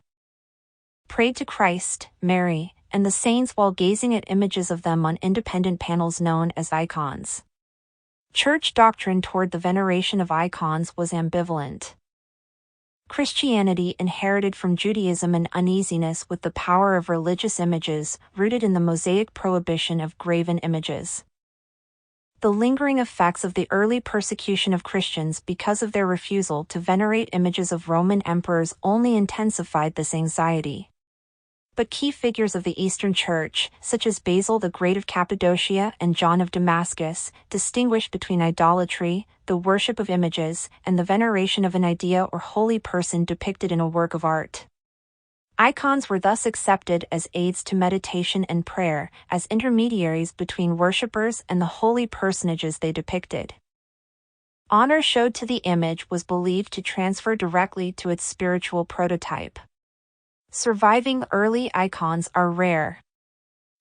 prayed to Christ, Mary, and the saints while gazing at images of them on independent panels known as icons. Church doctrine toward the veneration of icons was ambivalent. Christianity inherited from Judaism an uneasiness with the power of religious images, rooted in the Mosaic prohibition of graven images. The lingering effects of the early persecution of Christians because of their refusal to venerate images of Roman emperors only intensified this anxiety. But key figures of the Eastern Church, such as Basil the Great of Cappadocia and John of Damascus, distinguished between idolatry, the worship of images, and the veneration of an idea or holy person depicted in a work of art. Icons were thus accepted as aids to meditation and prayer, as intermediaries between worshippers and the holy personages they depicted. Honor showed to the image was believed to transfer directly to its spiritual prototype. Surviving early icons are rare.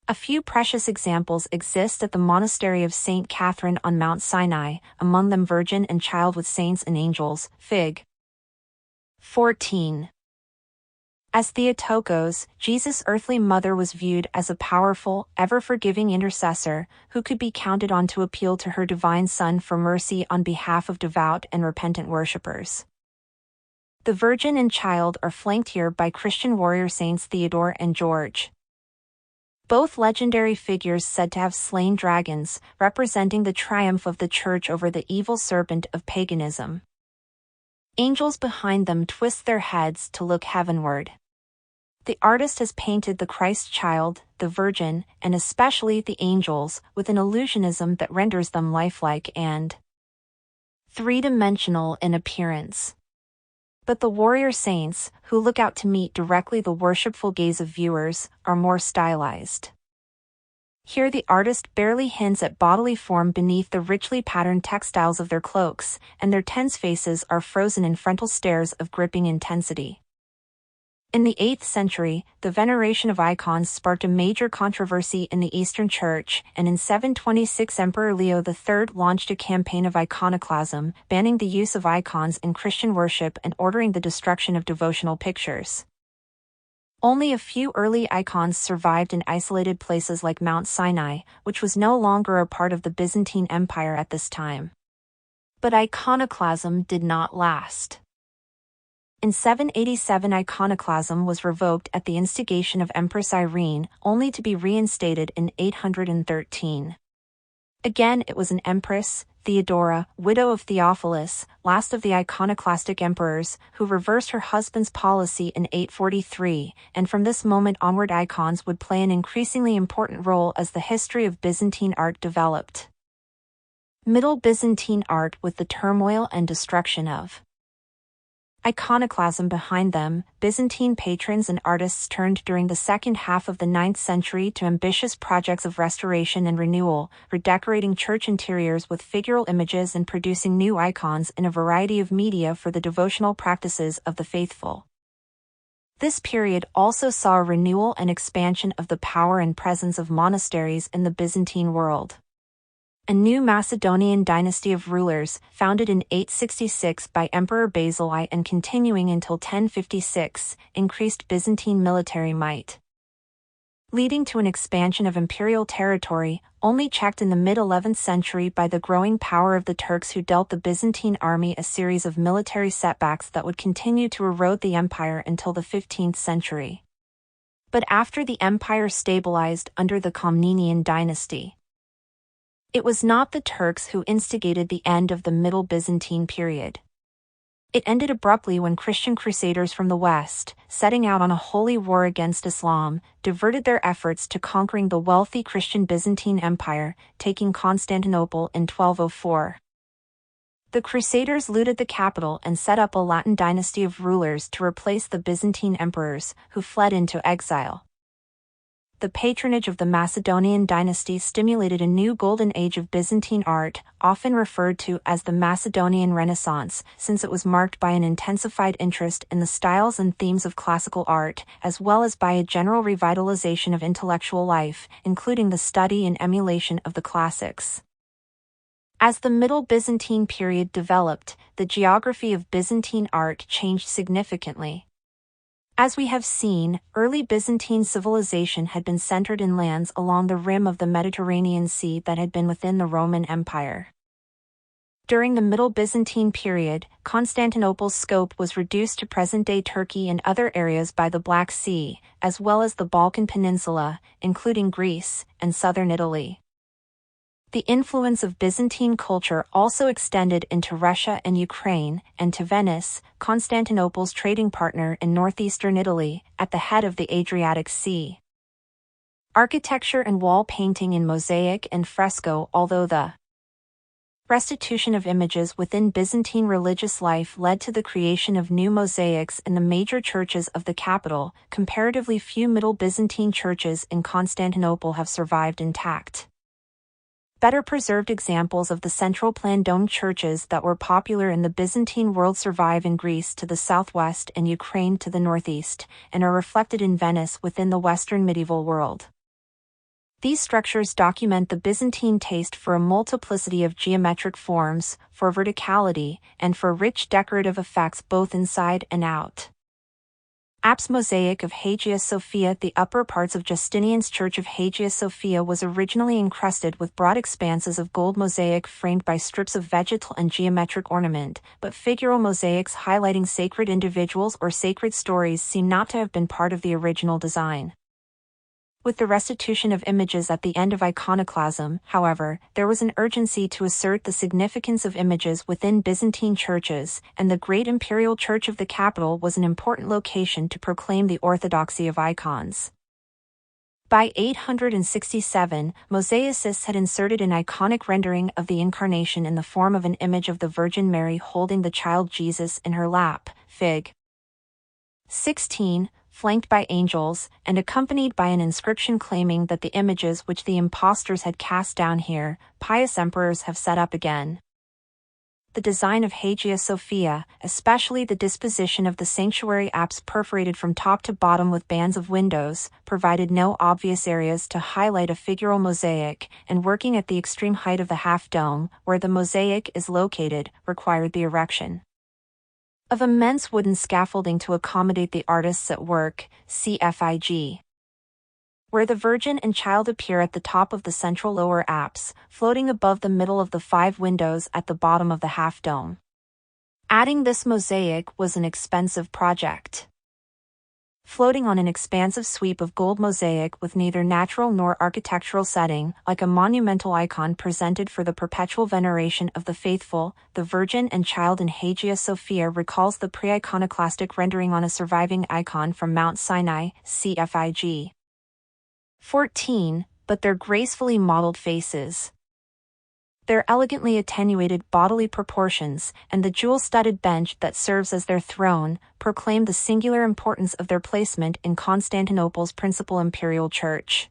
A few precious examples exist at the monastery of St. Catherine on Mount Sinai, among them Virgin and Child with Saints and Angels, Fig. 14. As Theotokos, Jesus' earthly mother was viewed as a powerful, ever-forgiving intercessor, who could be counted on to appeal to her divine Son for mercy on behalf of devout and repentant worshippers. The Virgin and Child are flanked here by Christian warrior saints Theodore and George. Both legendary figures said to have slain dragons, representing the triumph of the Church over the evil serpent of paganism. Angels behind them twist their heads to look heavenward. The artist has painted the Christ child, the Virgin, and especially the angels, with an illusionism that renders them lifelike and three-dimensional in appearance. But the warrior saints, who look out to meet directly the worshipful gaze of viewers, are more stylized. Here the artist barely hints at bodily form beneath the richly patterned textiles of their cloaks, and their tense faces are frozen in frontal stares of gripping intensity. In the 8th century, the veneration of icons sparked a major controversy in the Eastern Church, and in 726 Emperor Leo III launched a campaign of iconoclasm, banning the use of icons in Christian worship and ordering the destruction of devotional pictures. Only a few early icons survived in isolated places like Mount Sinai, which was no longer a part of the Byzantine Empire at this time. But iconoclasm did not last. In 787 iconoclasm was revoked at the instigation of Empress Irene, only to be reinstated in 813. Again it was an empress, Theodora, widow of Theophilus, last of the iconoclastic emperors, who reversed her husband's policy in 843, and from this moment onward icons would play an increasingly important role as the history of Byzantine art developed. Middle Byzantine art with the turmoil and destruction of iconoclasm behind them, Byzantine patrons and artists turned during the second half of the 9th century to ambitious projects of restoration and renewal, redecorating church interiors with figural images and producing new icons in a variety of media for the devotional practices of the faithful. This period also saw a renewal and expansion of the power and presence of monasteries in the Byzantine world. A new Macedonian dynasty of rulers, founded in 866 by Emperor Basil I and continuing until 1056, increased Byzantine military might, leading to an expansion of imperial territory, only checked in the mid-11th century by the growing power of the Turks, who dealt the Byzantine army a series of military setbacks that would continue to erode the empire until the 15th century. But after the empire stabilized under the Komnenian dynasty, it was not the Turks who instigated the end of the Middle Byzantine period. It ended abruptly when Christian crusaders from the West, setting out on a holy war against Islam, diverted their efforts to conquering the wealthy Christian Byzantine Empire, taking Constantinople in 1204. The Crusaders looted the capital and set up a Latin dynasty of rulers to replace the Byzantine emperors, who fled into exile. The patronage of the Macedonian dynasty stimulated a new golden age of Byzantine art, often referred to as the Macedonian Renaissance, since it was marked by an intensified interest in the styles and themes of classical art, as well as by a general revitalization of intellectual life, including the study and emulation of the classics. As the Middle Byzantine period developed, the geography of Byzantine art changed significantly. As we have seen, early Byzantine civilization had been centered in lands along the rim of the Mediterranean Sea that had been within the Roman Empire. During the Middle Byzantine period, Constantinople's scope was reduced to present-day Turkey and other areas by the Black Sea, as well as the Balkan Peninsula, including Greece and southern Italy. The influence of Byzantine culture also extended into Russia and Ukraine, and to Venice, Constantinople's trading partner in northeastern Italy, at the head of the Adriatic Sea. Architecture and wall painting in mosaic and fresco. Although the restitution of images within Byzantine religious life led to the creation of new mosaics in the major churches of the capital, comparatively few Middle Byzantine churches in Constantinople have survived intact. Better preserved examples of the central plan domed churches that were popular in the Byzantine world survive in Greece to the southwest and Ukraine to the northeast, and are reflected in Venice within the Western medieval world. These structures document the Byzantine taste for a multiplicity of geometric forms, for verticality, and for rich decorative effects both inside and out. Apse mosaic of Hagia Sophia. The upper parts of Justinian's Church of Hagia Sophia was originally encrusted with broad expanses of gold mosaic framed by strips of vegetal and geometric ornament, but figural mosaics highlighting sacred individuals or sacred stories seem not to have been part of the original design. With the restitution of images at the end of iconoclasm, however, there was an urgency to assert the significance of images within Byzantine churches, and the great imperial church of the capital was an important location to proclaim the orthodoxy of icons. By 867, mosaicists had inserted an iconic rendering of the Incarnation in the form of an image of the Virgin Mary holding the child Jesus in her lap, Fig. 16, flanked by angels, and accompanied by an inscription claiming that the images which the impostors had cast down here, pious emperors have set up again. The design of Hagia Sophia, especially the disposition of the sanctuary apse perforated from top to bottom with bands of windows, provided no obvious areas to highlight a figural mosaic, and working at the extreme height of the half-dome, where the mosaic is located, required the erection of immense wooden scaffolding to accommodate the artists at work, CFIG. Where the Virgin and Child appear at the top of the central lower apse, floating above the middle of the 5 windows at the bottom of the half-dome. Adding this mosaic was an expensive project. Floating on an expansive sweep of gold mosaic with neither natural nor architectural setting, like a monumental icon presented for the perpetual veneration of the faithful, the Virgin and Child in Hagia Sophia recalls the pre-iconoclastic rendering on a surviving icon from Mount Sinai, CFIG. 14, but their gracefully modeled faces, their elegantly attenuated bodily proportions, and the jewel-studded bench that serves as their throne, proclaim the singular importance of their placement in Constantinople's principal imperial church.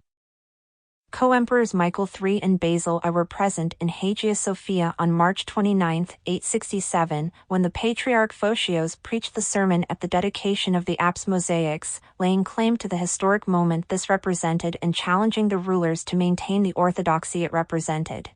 Co-emperors Michael III and Basil I were present in Hagia Sophia on March 29, 867, when the Patriarch Photios preached the sermon at the dedication of the apse mosaics, laying claim to the historic moment this represented and challenging the rulers to maintain the orthodoxy it represented.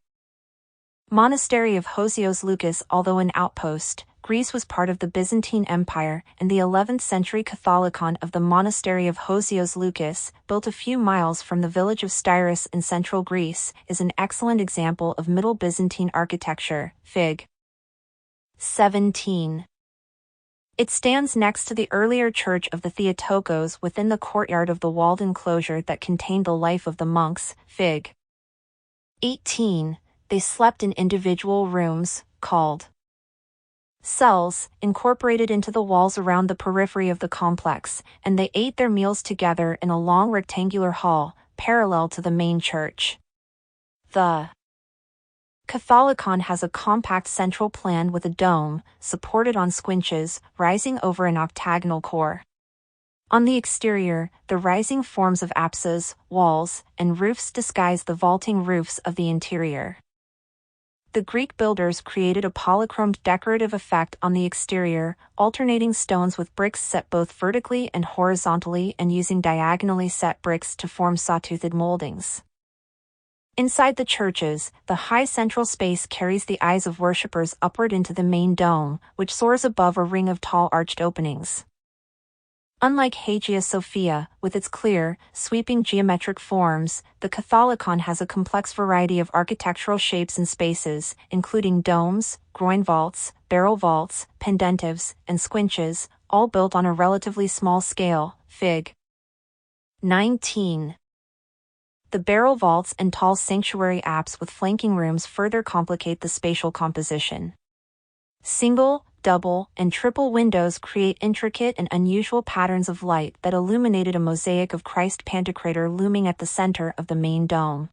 Monastery of Hosios Lucas. Although an outpost, Greece was part of the Byzantine Empire, and the 11th century Catholicon of the Monastery of Hosios Lucas, built a few miles from the village of Styris in central Greece, is an excellent example of Middle Byzantine architecture, Fig. 17. It stands next to the earlier church of the Theotokos within the courtyard of the walled enclosure that contained the life of the monks, Fig. 18. They slept in individual rooms, called cells, incorporated into the walls around the periphery of the complex, and they ate their meals together in a long rectangular hall, parallel to the main church. The Catholicon has a compact central plan with a dome, supported on squinches, rising over an octagonal core. On the exterior, the rising forms of apses, walls, and roofs disguise the vaulting roofs of the interior. The Greek builders created a polychromed decorative effect on the exterior, alternating stones with bricks set both vertically and horizontally and using diagonally set bricks to form sawtoothed moldings. Inside the churches, the high central space carries the eyes of worshippers upward into the main dome, which soars above a ring of tall arched openings. Unlike Hagia Sophia, with its clear, sweeping geometric forms, the Catholicon has a complex variety of architectural shapes and spaces, including domes, groin vaults, barrel vaults, pendentives, and squinches, all built on a relatively small scale, Fig. 19. The barrel vaults and tall sanctuary apse with flanking rooms further complicate the spatial composition. Single, double, and triple windows create intricate and unusual patterns of light that illuminated a mosaic of Christ Pantocrator looming at the center of the main dome.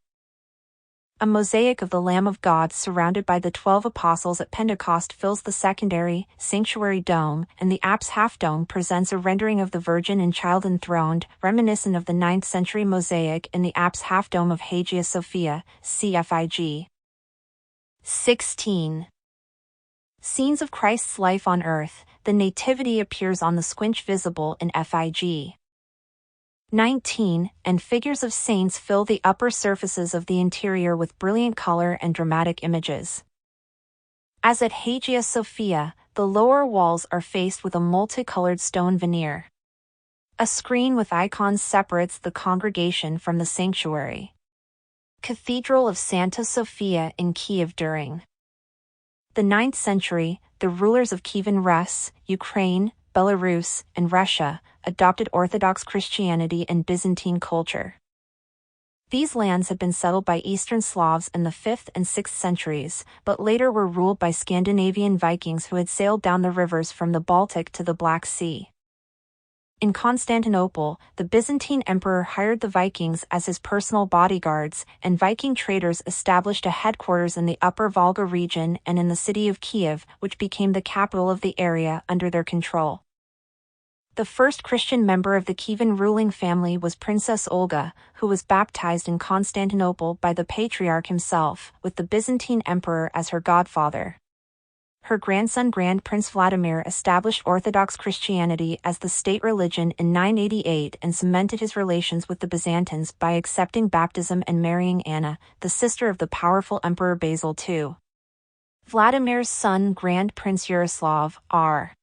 A mosaic of the Lamb of God surrounded by the 12 apostles at Pentecost fills the secondary, sanctuary dome, and the apse half-dome presents a rendering of the Virgin and Child enthroned, reminiscent of the 9th century mosaic in the apse half-dome of Hagia Sophia, CFIG. 16. Scenes of Christ's life on earth. The Nativity appears on the squinch visible in FIG. 19, and figures of saints fill the upper surfaces of the interior with brilliant color and dramatic images. As at Hagia Sophia, the lower walls are faced with a multicolored stone veneer. A screen with icons separates the congregation from the sanctuary. Cathedral of Santa Sophia in Kiev. During the 9th century, the rulers of Kievan Rus, Ukraine, Belarus, and Russia adopted Orthodox Christianity and Byzantine culture. These lands had been settled by Eastern Slavs in the 5th and 6th centuries, but later were ruled by Scandinavian Vikings who had sailed down the rivers from the Baltic to the Black Sea. In Constantinople, the Byzantine emperor hired the Vikings as his personal bodyguards, and Viking traders established a headquarters in the Upper Volga region and in the city of Kiev, which became the capital of the area under their control. The first Christian member of the Kievan ruling family was Princess Olga, who was baptized in Constantinople by the Patriarch himself, with the Byzantine Emperor as her godfather. Her grandson Grand Prince Vladimir established Orthodox Christianity as the state religion in 988 and cemented his relations with the Byzantines by accepting baptism and marrying Anna, the sister of the powerful Emperor Basil II. Vladimir's son Grand Prince Yaroslav, r.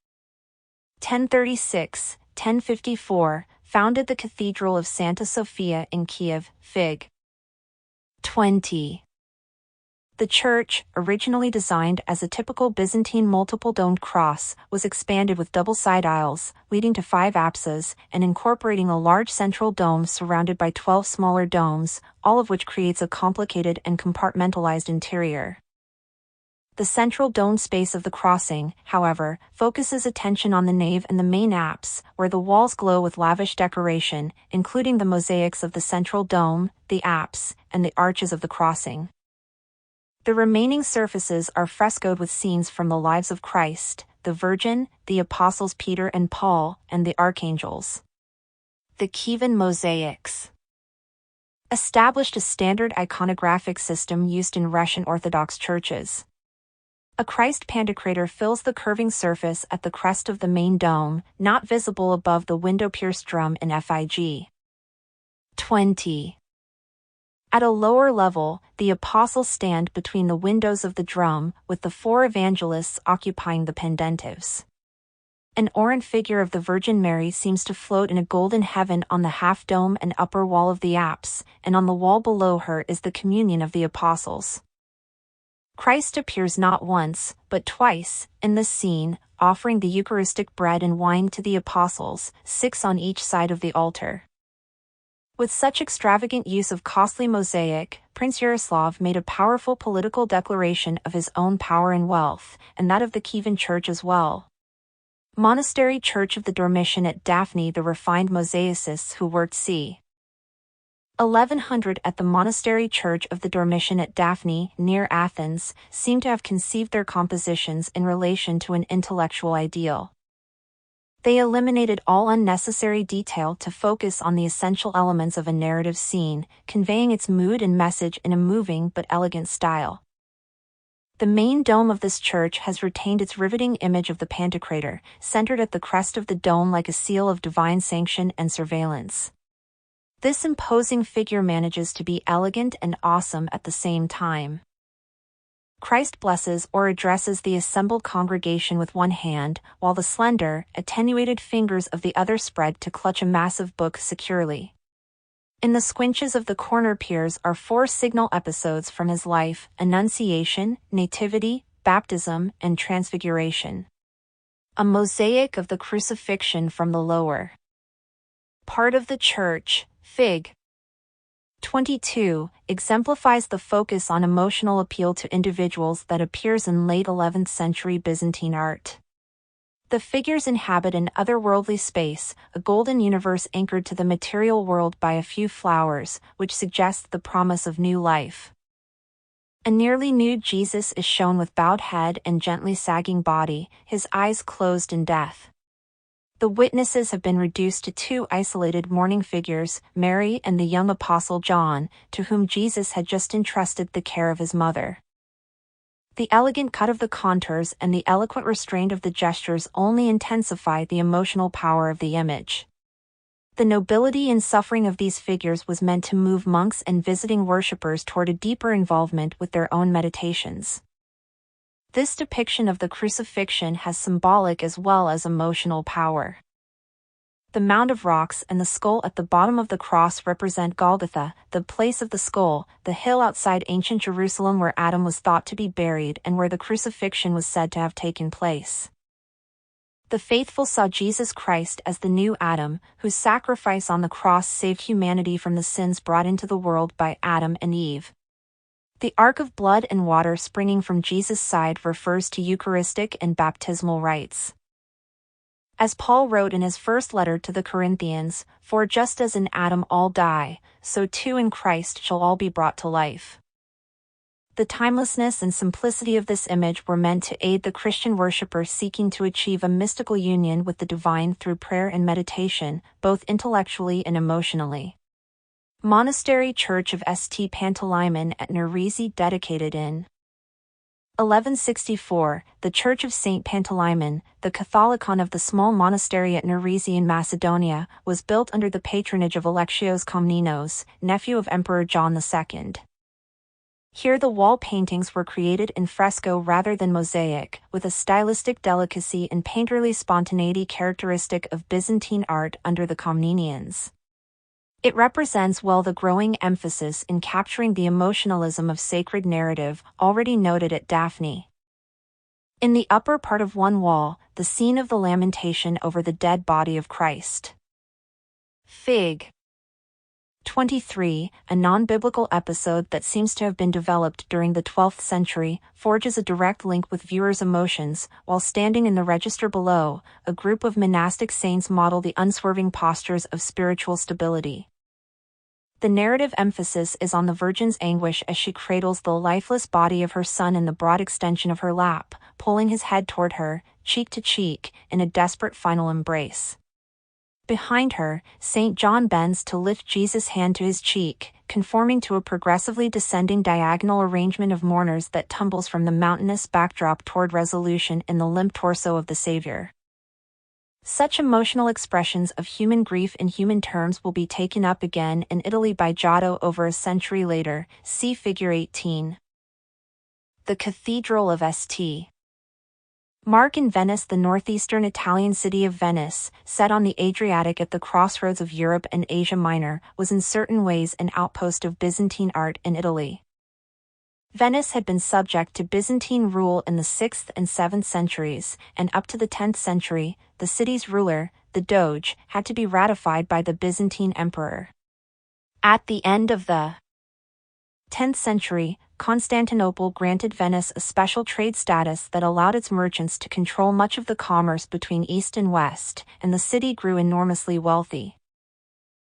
1036-1054, founded the Cathedral of Santa Sofia in Kiev, Fig. 20. The church, originally designed as a typical Byzantine multiple-domed cross, was expanded with double side aisles, leading to 5 apses, and incorporating a large central dome surrounded by 12 smaller domes, all of which creates a complicated and compartmentalized interior. The central domed space of the crossing, however, focuses attention on the nave and the main apse, where the walls glow with lavish decoration, including the mosaics of the central dome, the apse, and the arches of the crossing. The remaining surfaces are frescoed with scenes from the lives of Christ, the Virgin, the Apostles Peter and Paul, and the Archangels. The Kievan mosaics established a standard iconographic system used in Russian Orthodox churches. A Christ Pantocrator fills the curving surface at the crest of the main dome, not visible above the window-pierced drum in Fig. 20. At a lower level, the apostles stand between the windows of the drum, with the 4 evangelists occupying the pendentives. An orange figure of the Virgin Mary seems to float in a golden heaven on the half-dome and upper wall of the apse, and on the wall below her is the communion of the apostles. Christ appears not once, but twice, in this scene, offering the Eucharistic bread and wine to the apostles, 6 on each side of the altar. With such extravagant use of costly mosaic, Prince Yaroslav made a powerful political declaration of his own power and wealth, and that of the Kievan Church as well. Monastery Church of the Dormition at Daphne. The refined mosaicists who worked c. 1100 at the Monastery Church of the Dormition at Daphne, near Athens, seem to have conceived their compositions in relation to an intellectual ideal. They eliminated all unnecessary detail to focus on the essential elements of a narrative scene, conveying its mood and message in a moving but elegant style. The main dome of this church has retained its riveting image of the Pantocrator, centered at the crest of the dome like a seal of divine sanction and surveillance. This imposing figure manages to be elegant and awesome at the same time. Christ blesses or addresses the assembled congregation with one hand, while the slender, attenuated fingers of the other spread to clutch a massive book securely. In the squinches of the corner piers are 4 signal episodes from his life: Annunciation, Nativity, Baptism, and Transfiguration. A mosaic of the crucifixion from the lower part of the church, Fig. 22, exemplifies the focus on emotional appeal to individuals that appears in late 11th century Byzantine art. The figures inhabit an otherworldly space, a golden universe anchored to the material world by a few flowers, which suggests the promise of new life. A nearly nude Jesus is shown with bowed head and gently sagging body, his eyes closed in death. The witnesses have been reduced to 2 isolated mourning figures, Mary and the young apostle John, to whom Jesus had just entrusted the care of his mother. The elegant cut of the contours and the eloquent restraint of the gestures only intensify the emotional power of the image. The nobility and suffering of these figures was meant to move monks and visiting worshippers toward a deeper involvement with their own meditations. This depiction of the crucifixion has symbolic as well as emotional power. The mound of rocks and the skull at the bottom of the cross represent Golgotha, the place of the skull, the hill outside ancient Jerusalem where Adam was thought to be buried and where the crucifixion was said to have taken place. The faithful saw Jesus Christ as the new Adam, whose sacrifice on the cross saved humanity from the sins brought into the world by Adam and Eve. The ark of blood and water springing from Jesus' side refers to Eucharistic and baptismal rites. As Paul wrote in his first letter to the Corinthians, "For just as in Adam all die, so too in Christ shall all be brought to life." The timelessness and simplicity of this image were meant to aid the Christian worshipper seeking to achieve a mystical union with the divine through prayer and meditation, both intellectually and emotionally. Monastery Church of St. Pantaleimon at Nerezi, dedicated in 1164, the Church of St. Pantaleimon, the Catholicon of the small monastery at Nerezi in Macedonia, was built under the patronage of Alexios Komnenos, nephew of Emperor John II. Here the wall paintings were created in fresco rather than mosaic, with a stylistic delicacy and painterly spontaneity characteristic of Byzantine art under the Komnenians. It represents well the growing emphasis in capturing the emotionalism of sacred narrative already noted at Daphne. In the upper part of one wall, the scene of the lamentation over the dead body of Christ. Fig. 23, a non-biblical episode that seems to have been developed during the 12th century, forges a direct link with viewers' emotions. While standing in the register below, a group of monastic saints model the unswerving postures of spiritual stability. The narrative emphasis is on the Virgin's anguish as she cradles the lifeless body of her son in the broad extension of her lap, pulling his head toward her, cheek to cheek, in a desperate final embrace. Behind her, St. John bends to lift Jesus' hand to his cheek, conforming to a progressively descending diagonal arrangement of mourners that tumbles from the mountainous backdrop toward resolution in the limp torso of the Savior. Such emotional expressions of human grief in human terms will be taken up again in Italy by Giotto over a century later, see Figure 18. The Cathedral of St. Mark in Venice. The northeastern Italian city of Venice, set on the Adriatic at the crossroads of Europe and Asia Minor, was in certain ways an outpost of Byzantine art in Italy. Venice had been subject to Byzantine rule in the 6th and 7th centuries, and up to the 10th century, the city's ruler, the Doge, had to be ratified by the Byzantine emperor. At the end of the 10th century, Constantinople granted Venice a special trade status that allowed its merchants to control much of the commerce between East and West, and the city grew enormously wealthy.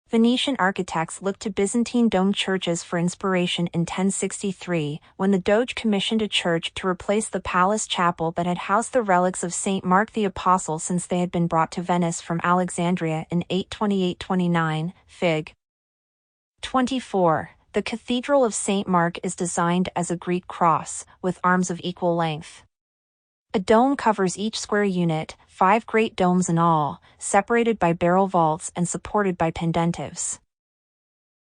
Venetian architects looked to Byzantine domed churches for inspiration in 1063, when the Doge commissioned a church to replace the palace chapel that had housed the relics of St. Mark the Apostle since they had been brought to Venice from Alexandria in 828-29, Fig. 24. The Cathedral of St. Mark is designed as a Greek cross, with arms of equal length. A dome covers each square unit, 5 great domes in all, separated by barrel vaults and supported by pendentives.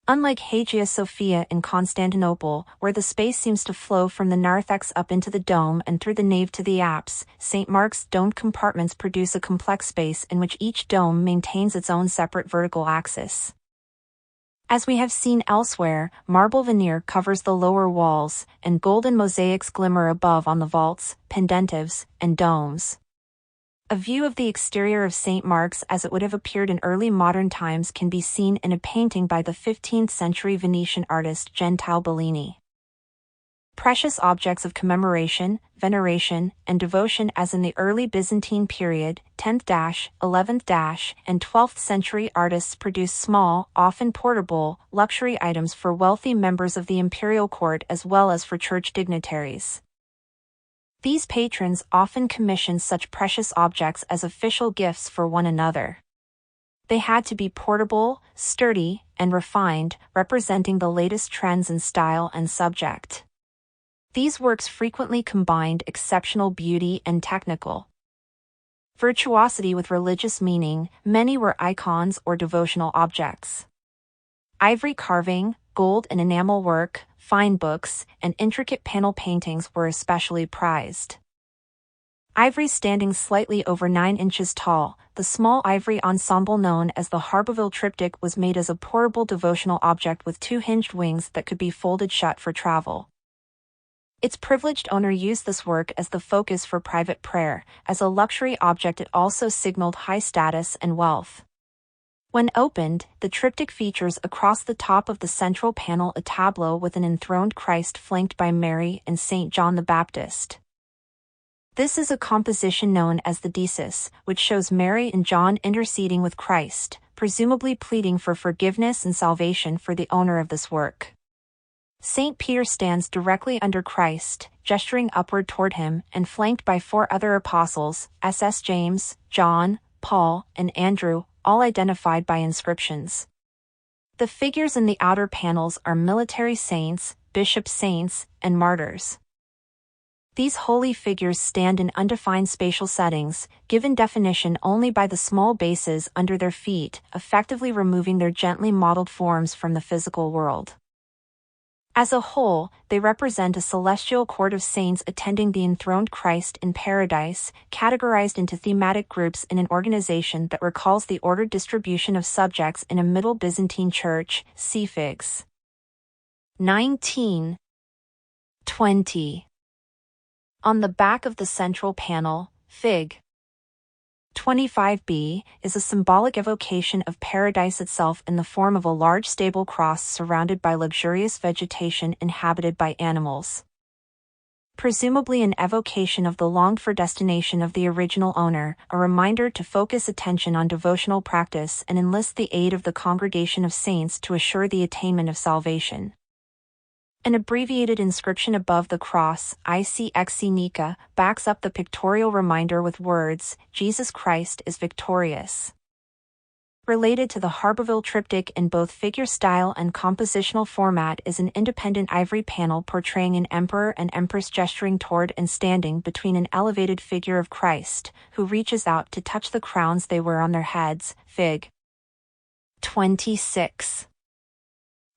Unlike Hagia Sophia in Constantinople, where the space seems to flow from the narthex up into the dome and through the nave to the apse, St. Mark's domed compartments produce a complex space in which each dome maintains its own separate vertical axis. As we have seen elsewhere, marble veneer covers the lower walls, and golden mosaics glimmer above on the vaults, pendentives, and domes. A view of the exterior of St. Mark's as it would have appeared in early modern times can be seen in a painting by the 15th century Venetian artist Gentile Bellini. Precious objects of commemoration, veneration, and devotion as in the early Byzantine period, 10th, 11th, and 12th century artists produced small, often portable, luxury items for wealthy members of the imperial court as well as for church dignitaries. These patrons often commissioned such precious objects as official gifts for one another. They had to be portable, sturdy, and refined, representing the latest trends in style and subject. These works frequently combined exceptional beauty and technical virtuosity with religious meaning. Many were icons or devotional objects. Ivory carving, gold and enamel work, fine books, and intricate panel paintings were especially prized. Ivory standing slightly over 9 inches tall, the small ivory ensemble known as the Harbeville triptych was made as a portable devotional object with 2 hinged wings that could be folded shut for travel. Its privileged owner used this work as the focus for private prayer. As a luxury object, it also signaled high status and wealth. When opened, the triptych features across the top of the central panel a tableau with an enthroned Christ flanked by Mary and St. John the Baptist. This is a composition known as the Deesis, which shows Mary and John interceding with Christ, presumably pleading for forgiveness and salvation for the owner of this work. St. Peter stands directly under Christ, gesturing upward toward him, and flanked by 4 other apostles, SS James, John, Paul, and Andrew, all identified by inscriptions. The figures in the outer panels are military saints, bishop saints, and martyrs. These holy figures stand in undefined spatial settings, given definition only by the small bases under their feet, effectively removing their gently modeled forms from the physical world. As a whole, they represent a celestial court of saints attending the enthroned Christ in paradise, categorized into thematic groups in an organization that recalls the ordered distribution of subjects in a Middle Byzantine church, see Figs. 19. 20. On the back of the central panel, Fig. 25b, is a symbolic evocation of paradise itself in the form of a large stable cross surrounded by luxurious vegetation inhabited by animals. Presumably an evocation of the longed-for destination of the original owner, a reminder to focus attention on devotional practice and enlist the aid of the congregation of saints to assure the attainment of salvation. An abbreviated inscription above the cross, ICXC Nika, backs up the pictorial reminder with words, Jesus Christ is victorious. Related to the Harborville triptych in both figure style and compositional format is an independent ivory panel portraying an emperor and empress gesturing toward and standing between an elevated figure of Christ, who reaches out to touch the crowns they wear on their heads, Fig. 26.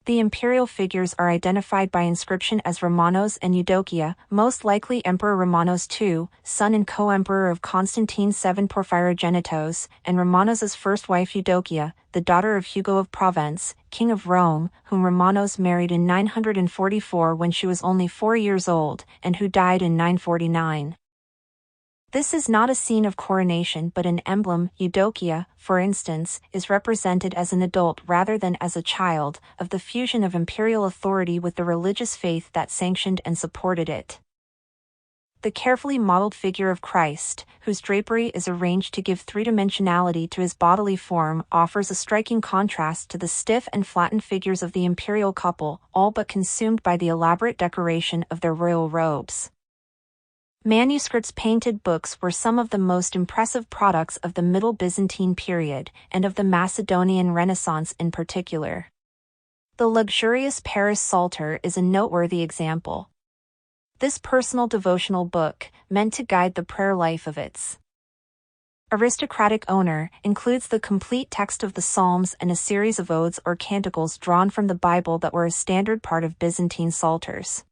The imperial figures are identified by inscription as Romanos and Eudokia, most likely Emperor Romanos II, son and co-emperor of Constantine VII Porphyrogenitos, and Romanos's first wife Eudokia, the daughter of Hugo of Provence, king of Rome, whom Romanos married in 944 when she was only 4 years old, and who died in 949. This is not a scene of coronation but an emblem. Eudokia, for instance, is represented as an adult rather than as a child, of the fusion of imperial authority with the religious faith that sanctioned and supported it. The carefully modeled figure of Christ, whose drapery is arranged to give three-dimensionality to his bodily form, offers a striking contrast to the stiff and flattened figures of the imperial couple, all but consumed by the elaborate decoration of their royal robes. Manuscripts painted books were some of the most impressive products of the Middle Byzantine period, and of the Macedonian Renaissance in particular. The luxurious Paris Psalter is a noteworthy example. This personal devotional book, meant to guide the prayer life of its aristocratic owner, includes the complete text of the Psalms and a series of odes or canticles drawn from the Bible that were a standard part of Byzantine psalters.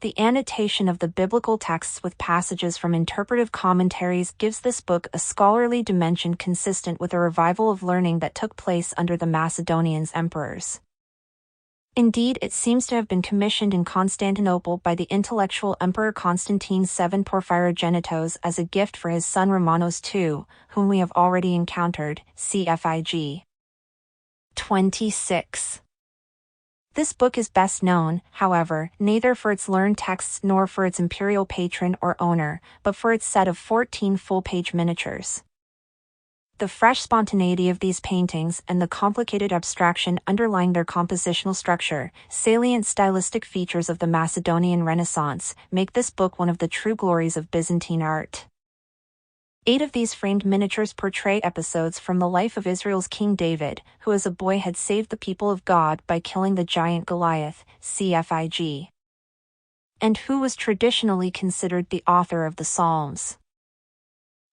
The annotation of the biblical texts with passages from interpretive commentaries gives this book a scholarly dimension consistent with a revival of learning that took place under the Macedonian emperors. Indeed, it seems to have been commissioned in Constantinople by the intellectual Emperor Constantine VII Porphyrogenitos as a gift for his son Romanos II, whom we have already encountered, cfig. 26. This book is best known, however, neither for its learned texts nor for its imperial patron or owner, but for its set of 14 full-page miniatures. The fresh spontaneity of these paintings and the complicated abstraction underlying their compositional structure, salient stylistic features of the Macedonian Renaissance, make this book one of the true glories of Byzantine art. 8 of these framed miniatures portray episodes from the life of Israel's King David, who as a boy had saved the people of God by killing the giant Goliath, cfig. And who was traditionally considered the author of the Psalms.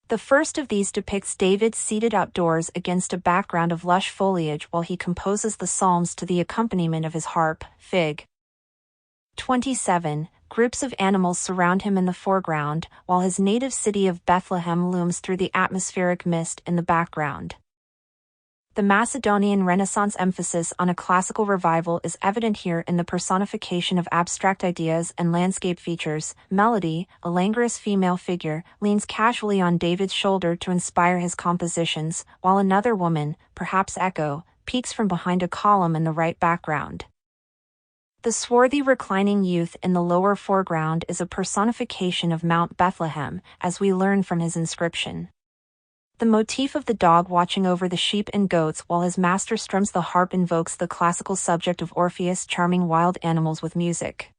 The first of these depicts David seated outdoors against a background of lush foliage while he composes the Psalms to the accompaniment of his harp, Fig. 27. Groups of animals surround him in the foreground, while his native city of Bethlehem looms through the atmospheric mist in the background. The Macedonian Renaissance emphasis on a classical revival is evident here in the personification of abstract ideas and landscape features. Melody, a languorous female figure, leans casually on David's shoulder to inspire his compositions, while another woman, perhaps Echo, peeks from behind a column in the right background. The swarthy reclining youth in the lower foreground is a personification of Mount Bethlehem, as we learn from his inscription. The motif of the dog watching over the sheep and goats while his master strums the harp invokes the classical subject of Orpheus charming wild animals with music.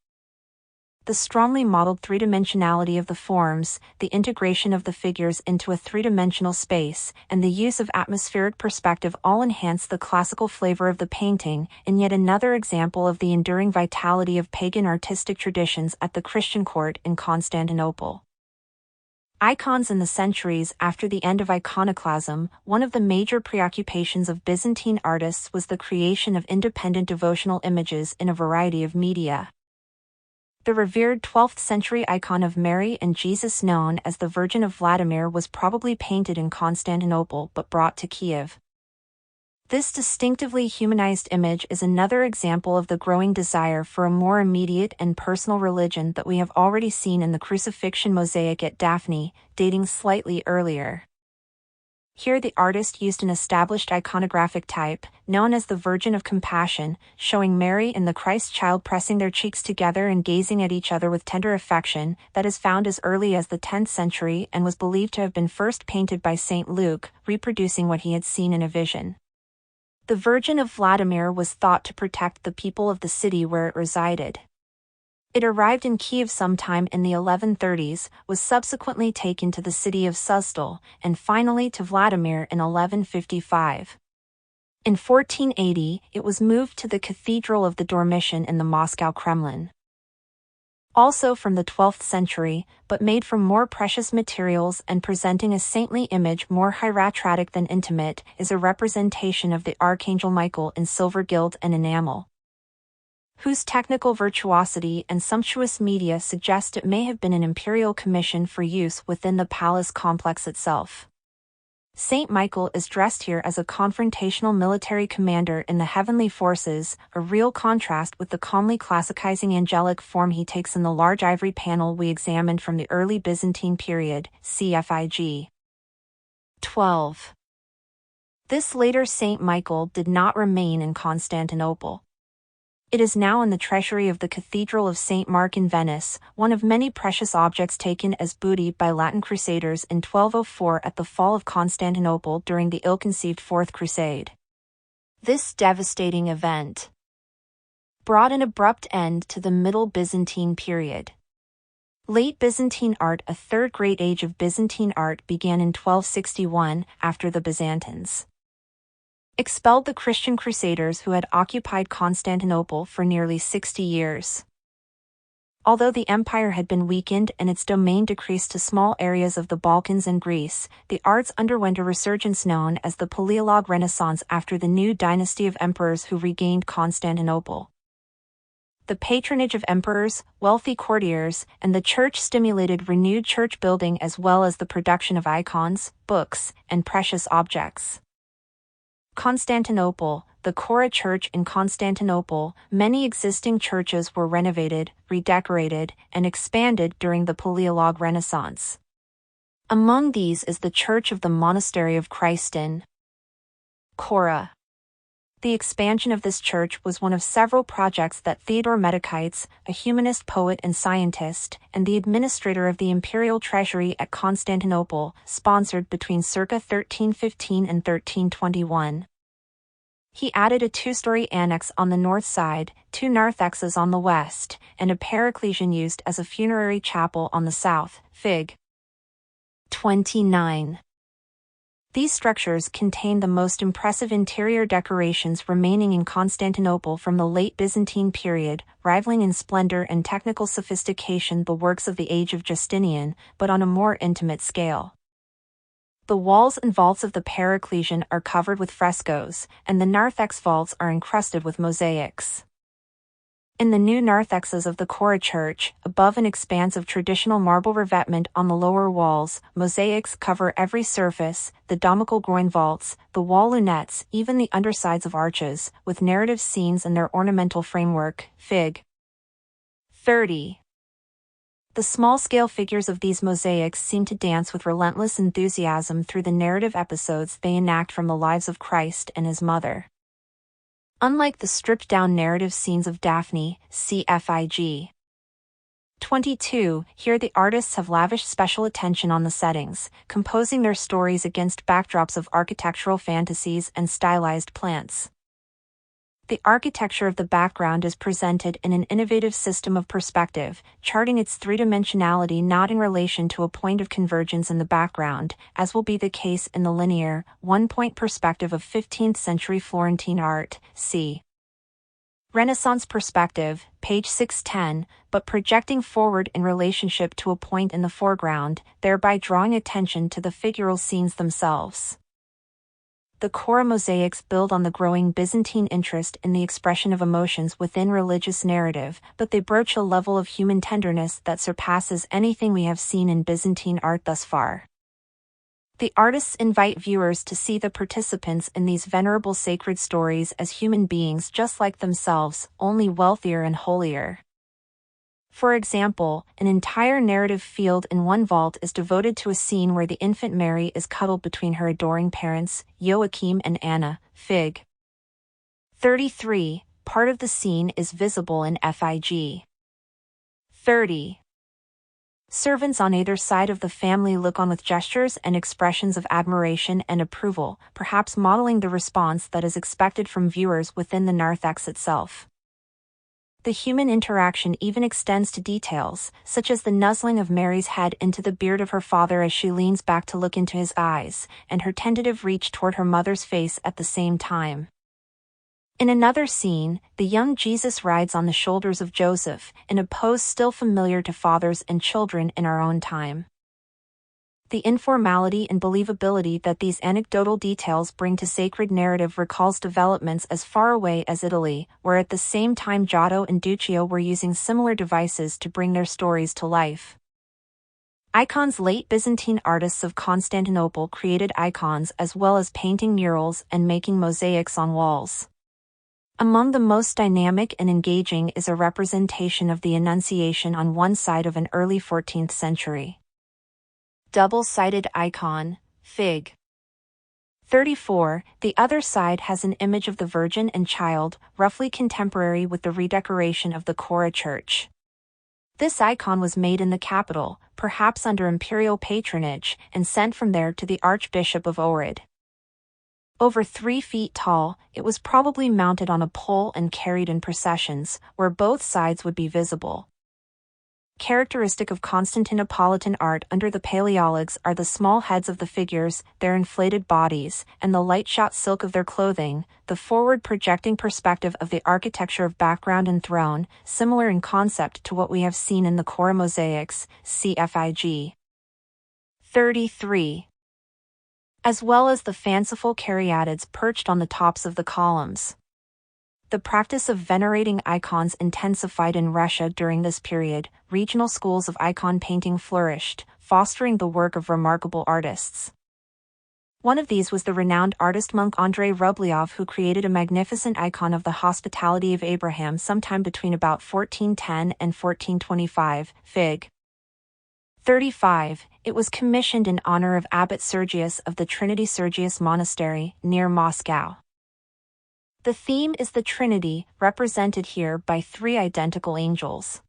The strongly modeled three-dimensionality of the forms, the integration of the figures into a three-dimensional space, and the use of atmospheric perspective all enhance the classical flavor of the painting, in yet another example of the enduring vitality of pagan artistic traditions at the Christian court in Constantinople. Icons. In the centuries after the end of iconoclasm, one of the major preoccupations of Byzantine artists was the creation of independent devotional images in a variety of media. The revered 12th century icon of Mary and Jesus known as the Virgin of Vladimir was probably painted in Constantinople but brought to Kiev. This distinctively humanized image is another example of the growing desire for a more immediate and personal religion that we have already seen in the crucifixion mosaic at Daphne, dating slightly earlier. Here the artist used an established iconographic type, known as the Virgin of Compassion, showing Mary and the Christ child pressing their cheeks together and gazing at each other with tender affection, that is found as early as the 10th century and was believed to have been first painted by St. Luke, reproducing what he had seen in a vision. The Virgin of Vladimir was thought to protect the people of the city where it resided. It arrived in Kiev sometime in the 1130s, was subsequently taken to the city of Suzdal, and finally to Vladimir in 1155. In 1480, it was moved to the Cathedral of the Dormition in the Moscow Kremlin. Also from the 12th century, but made from more precious materials and presenting a saintly image more hieratic than intimate, is a representation of the Archangel Michael in silver gilt and enamel, whose technical virtuosity and sumptuous media suggest it may have been an imperial commission for use within the palace complex itself. Saint Michael is dressed here as a confrontational military commander in the heavenly forces, a real contrast with the calmly classicizing angelic form he takes in the large ivory panel we examined from the early Byzantine period, cfig. 12. This later Saint Michael did not remain in Constantinople. It is now in the treasury of the Cathedral of St. Mark in Venice, one of many precious objects taken as booty by Latin Crusaders in 1204 at the fall of Constantinople during the ill-conceived Fourth Crusade. This devastating event brought an abrupt end to the Middle Byzantine period. Late Byzantine art. A third great age of Byzantine art began in 1261, after the Byzantines expelled the Christian Crusaders who had occupied Constantinople for nearly 60 years. Although the empire had been weakened and its domain decreased to small areas of the Balkans and Greece, the arts underwent a resurgence known as the Paleolog Renaissance after the new dynasty of emperors who regained Constantinople. The patronage of emperors, wealthy courtiers, and the church stimulated renewed church building as well as the production of icons, books, and precious objects. Constantinople. The Chora Church in Constantinople. Many existing churches were renovated, redecorated, and expanded during the Paleolog Renaissance. Among these is the Church of the Monastery of Christ in Chora. The expansion of this church was one of several projects that Theodore Metakites, a humanist poet and scientist, and the administrator of the imperial treasury at Constantinople, sponsored between circa 1315 and 1321. He added a two-story annex on the north side, two narthexes on the west, and a paraclesion used as a funerary chapel on the south, Fig. 29. These structures contain the most impressive interior decorations remaining in Constantinople from the late Byzantine period, rivaling in splendor and technical sophistication the works of the age of Justinian, but on a more intimate scale. The walls and vaults of the paraclesion are covered with frescoes, and the narthex vaults are encrusted with mosaics. In the new narthexes of the Chora Church, above an expanse of traditional marble revetment on the lower walls, mosaics cover every surface, the domical groin vaults, the wall lunettes, even the undersides of arches, with narrative scenes and their ornamental framework, Fig. 30. The small-scale figures of these mosaics seem to dance with relentless enthusiasm through the narrative episodes they enact from the lives of Christ and his mother. Unlike the stripped-down narrative scenes of Daphne, cfig. 22. Here the artists have lavished special attention on the settings, composing their stories against backdrops of architectural fantasies and stylized plants. The architecture of the background is presented in an innovative system of perspective, charting its three-dimensionality not in relation to a point of convergence in the background, as will be the case in the linear, one-point perspective of 15th-century Florentine art, c. Renaissance perspective, page 610, but projecting forward in relationship to a point in the foreground, thereby drawing attention to the figural scenes themselves. The Chora mosaics build on the growing Byzantine interest in the expression of emotions within religious narrative, but they broach a level of human tenderness that surpasses anything we have seen in Byzantine art thus far. The artists invite viewers to see the participants in these venerable sacred stories as human beings just like themselves, only wealthier and holier. For example, an entire narrative field in one vault is devoted to a scene where the infant Mary is cuddled between her adoring parents, Joachim and Anna, Fig. 33. Part of the scene is visible in Fig. 30. Servants on either side of the family look on with gestures and expressions of admiration and approval, perhaps modeling the response that is expected from viewers within the narthex itself. The human interaction even extends to details, such as the nuzzling of Mary's head into the beard of her father as she leans back to look into his eyes, and her tentative reach toward her mother's face at the same time. In another scene, the young Jesus rides on the shoulders of Joseph, in a pose still familiar to fathers and children in our own time. The informality and believability that these anecdotal details bring to sacred narrative recalls developments as far away as Italy, where at the same time Giotto and Duccio were using similar devices to bring their stories to life. Icons. Late Byzantine artists of Constantinople created icons as well as painting murals and making mosaics on walls. Among the most dynamic and engaging is a representation of the Annunciation on one side of an early 14th century double-sided icon, Fig. 34. The other side has an image of the Virgin and Child, roughly contemporary with the redecoration of the Chora church. This icon was made in the capital, perhaps under imperial patronage, and sent from there to the Archbishop of Ohrid. Over 3 feet tall, it was probably mounted on a pole and carried in processions, where both sides would be visible. Characteristic of Constantinopolitan art under the Paleologs are the small heads of the figures, their inflated bodies, and the light-shot silk of their clothing, the forward-projecting perspective of the architecture of background and throne, similar in concept to what we have seen in the Chora mosaics, CFIG. 33. As well as the fanciful caryatids perched on the tops of the columns. The practice of venerating icons intensified in Russia during this period. Regional schools of icon painting flourished, fostering the work of remarkable artists. One of these was the renowned artist-monk Andrei Rublev, who created a magnificent icon of the Hospitality of Abraham sometime between about 1410 and 1425, Fig. 35. It was commissioned in honor of Abbot Sergius of the Trinity Sergius Monastery, near Moscow. The theme is the Trinity, represented here by 3 identical angels.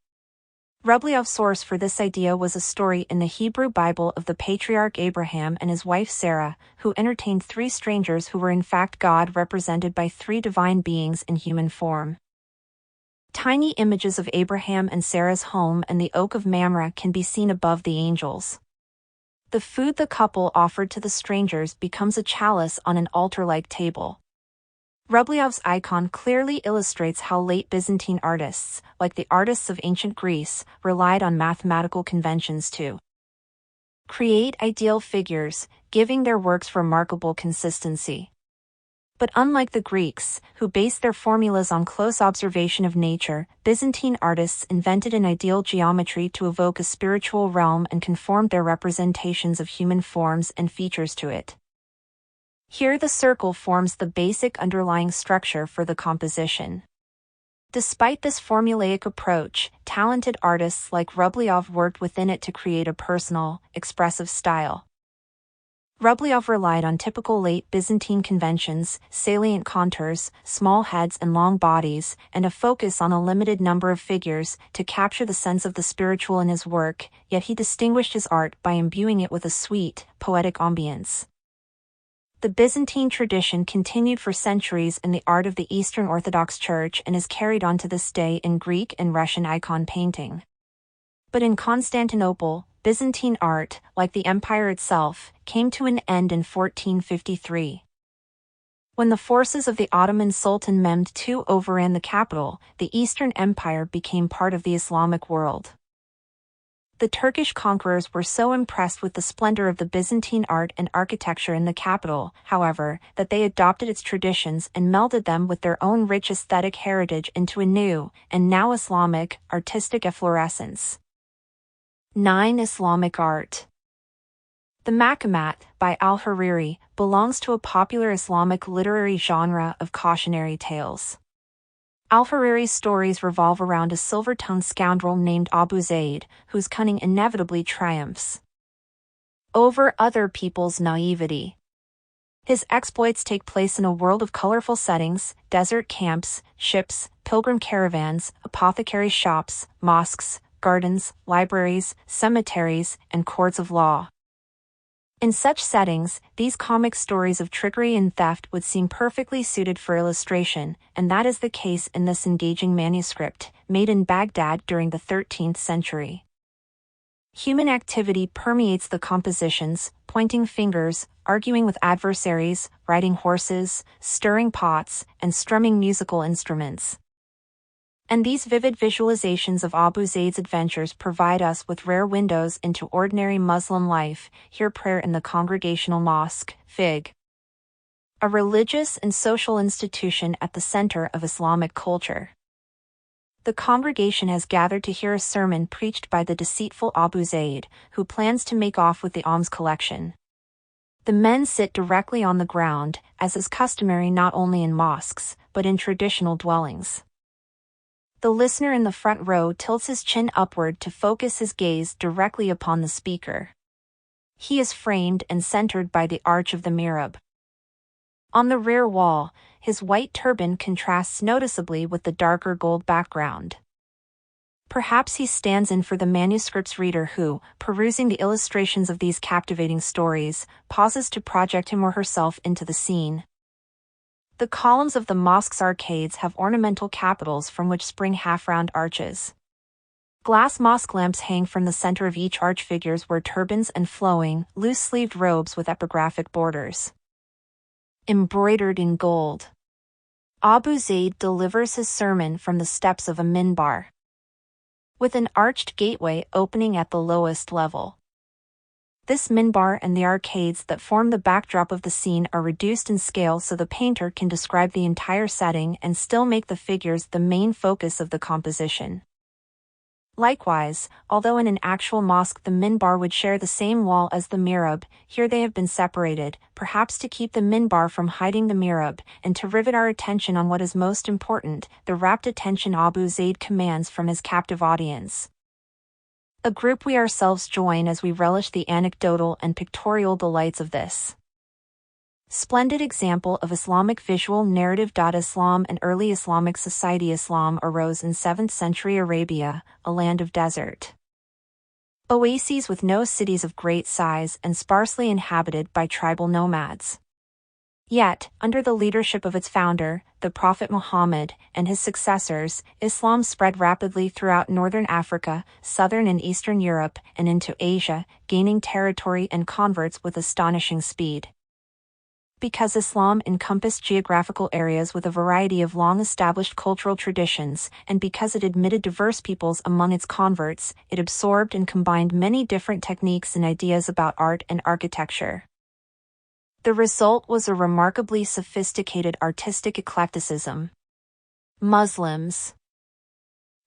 Rublev's source for this idea was a story in the Hebrew Bible of the patriarch Abraham and his wife Sarah, who entertained 3 strangers who were in fact God, represented by 3 divine beings in human form. Tiny images of Abraham and Sarah's home and the oak of Mamre can be seen above the angels. The food the couple offered to the strangers becomes a chalice on an altar-like table. Rublev's icon clearly illustrates how late Byzantine artists, like the artists of ancient Greece, relied on mathematical conventions to create ideal figures, giving their works remarkable consistency. But unlike the Greeks, who based their formulas on close observation of nature, Byzantine artists invented an ideal geometry to evoke a spiritual realm and conformed their representations of human forms and features to it. Here the circle forms the basic underlying structure for the composition. Despite this formulaic approach, talented artists like Rublev worked within it to create a personal, expressive style. Rublev relied on typical late Byzantine conventions, salient contours, small heads and long bodies, and a focus on a limited number of figures to capture the sense of the spiritual in his work, yet he distinguished his art by imbuing it with a sweet, poetic ambience. The Byzantine tradition continued for centuries in the art of the Eastern Orthodox Church and is carried on to this day in Greek and Russian icon painting. But in Constantinople, Byzantine art, like the empire itself, came to an end in 1453. When the forces of the Ottoman Sultan Mehmed II overran the capital, the Eastern Empire became part of the Islamic world. The Turkish conquerors were so impressed with the splendor of the Byzantine art and architecture in the capital, however, that they adopted its traditions and melded them with their own rich aesthetic heritage into a new, and now Islamic, artistic efflorescence. 9. Islamic art. The Maqamat, by al-Hariri, belongs to a popular Islamic literary genre of cautionary tales. Al-Hariri's stories revolve around a silver-tongued scoundrel named Abu Zayd, whose cunning inevitably triumphs over other people's naivety. His exploits take place in a world of colorful settings: desert camps, ships, pilgrim caravans, apothecary shops, mosques, gardens, libraries, cemeteries, and courts of law. In such settings, these comic stories of trickery and theft would seem perfectly suited for illustration, and that is the case in this engaging manuscript, made in Baghdad during the 13th century. Human activity permeates the compositions, pointing fingers, arguing with adversaries, riding horses, stirring pots, and strumming musical instruments. And these vivid visualizations of Abu Zayd's adventures provide us with rare windows into ordinary Muslim life. Hear prayer in the Congregational Mosque, Fig. A religious and social institution at the center of Islamic culture. The congregation has gathered to hear a sermon preached by the deceitful Abu Zayd, who plans to make off with the alms collection. The men sit directly on the ground, as is customary not only in mosques, but in traditional dwellings. The listener in the front row tilts his chin upward to focus his gaze directly upon the speaker. He is framed and centered by the arch of the mihrab. On the rear wall, his white turban contrasts noticeably with the darker gold background. Perhaps he stands in for the manuscript's reader who, perusing the illustrations of these captivating stories, pauses to project him or herself into the scene. The columns of the mosque's arcades have ornamental capitals from which spring half-round arches. Glass mosque lamps hang from the center of each arch. Figures wear turbans and flowing, loose-sleeved robes with epigraphic borders embroidered in gold. Abu Zayd delivers his sermon from the steps of a minbar, with an arched gateway opening at the lowest level. This minbar and the arcades that form the backdrop of the scene are reduced in scale so the painter can describe the entire setting and still make the figures the main focus of the composition. Likewise, although in an actual mosque the minbar would share the same wall as the mihrab, here they have been separated, perhaps to keep the minbar from hiding the mihrab, and to rivet our attention on what is most important, the rapt attention Abu Zayd commands from his captive audience. A group we ourselves join as we relish the anecdotal and pictorial delights of this splendid example of Islamic visual narrative. Islam and early Islamic society. Islam arose in 7th century Arabia, a land of desert oases with no cities of great size and sparsely inhabited by tribal nomads. Yet, under the leadership of its founder, the Prophet Muhammad, and his successors, Islam spread rapidly throughout northern Africa, southern and eastern Europe, and into Asia, gaining territory and converts with astonishing speed. Because Islam encompassed geographical areas with a variety of long-established cultural traditions, and because it admitted diverse peoples among its converts, it absorbed and combined many different techniques and ideas about art and architecture. The result was a remarkably sophisticated artistic eclecticism. Muslims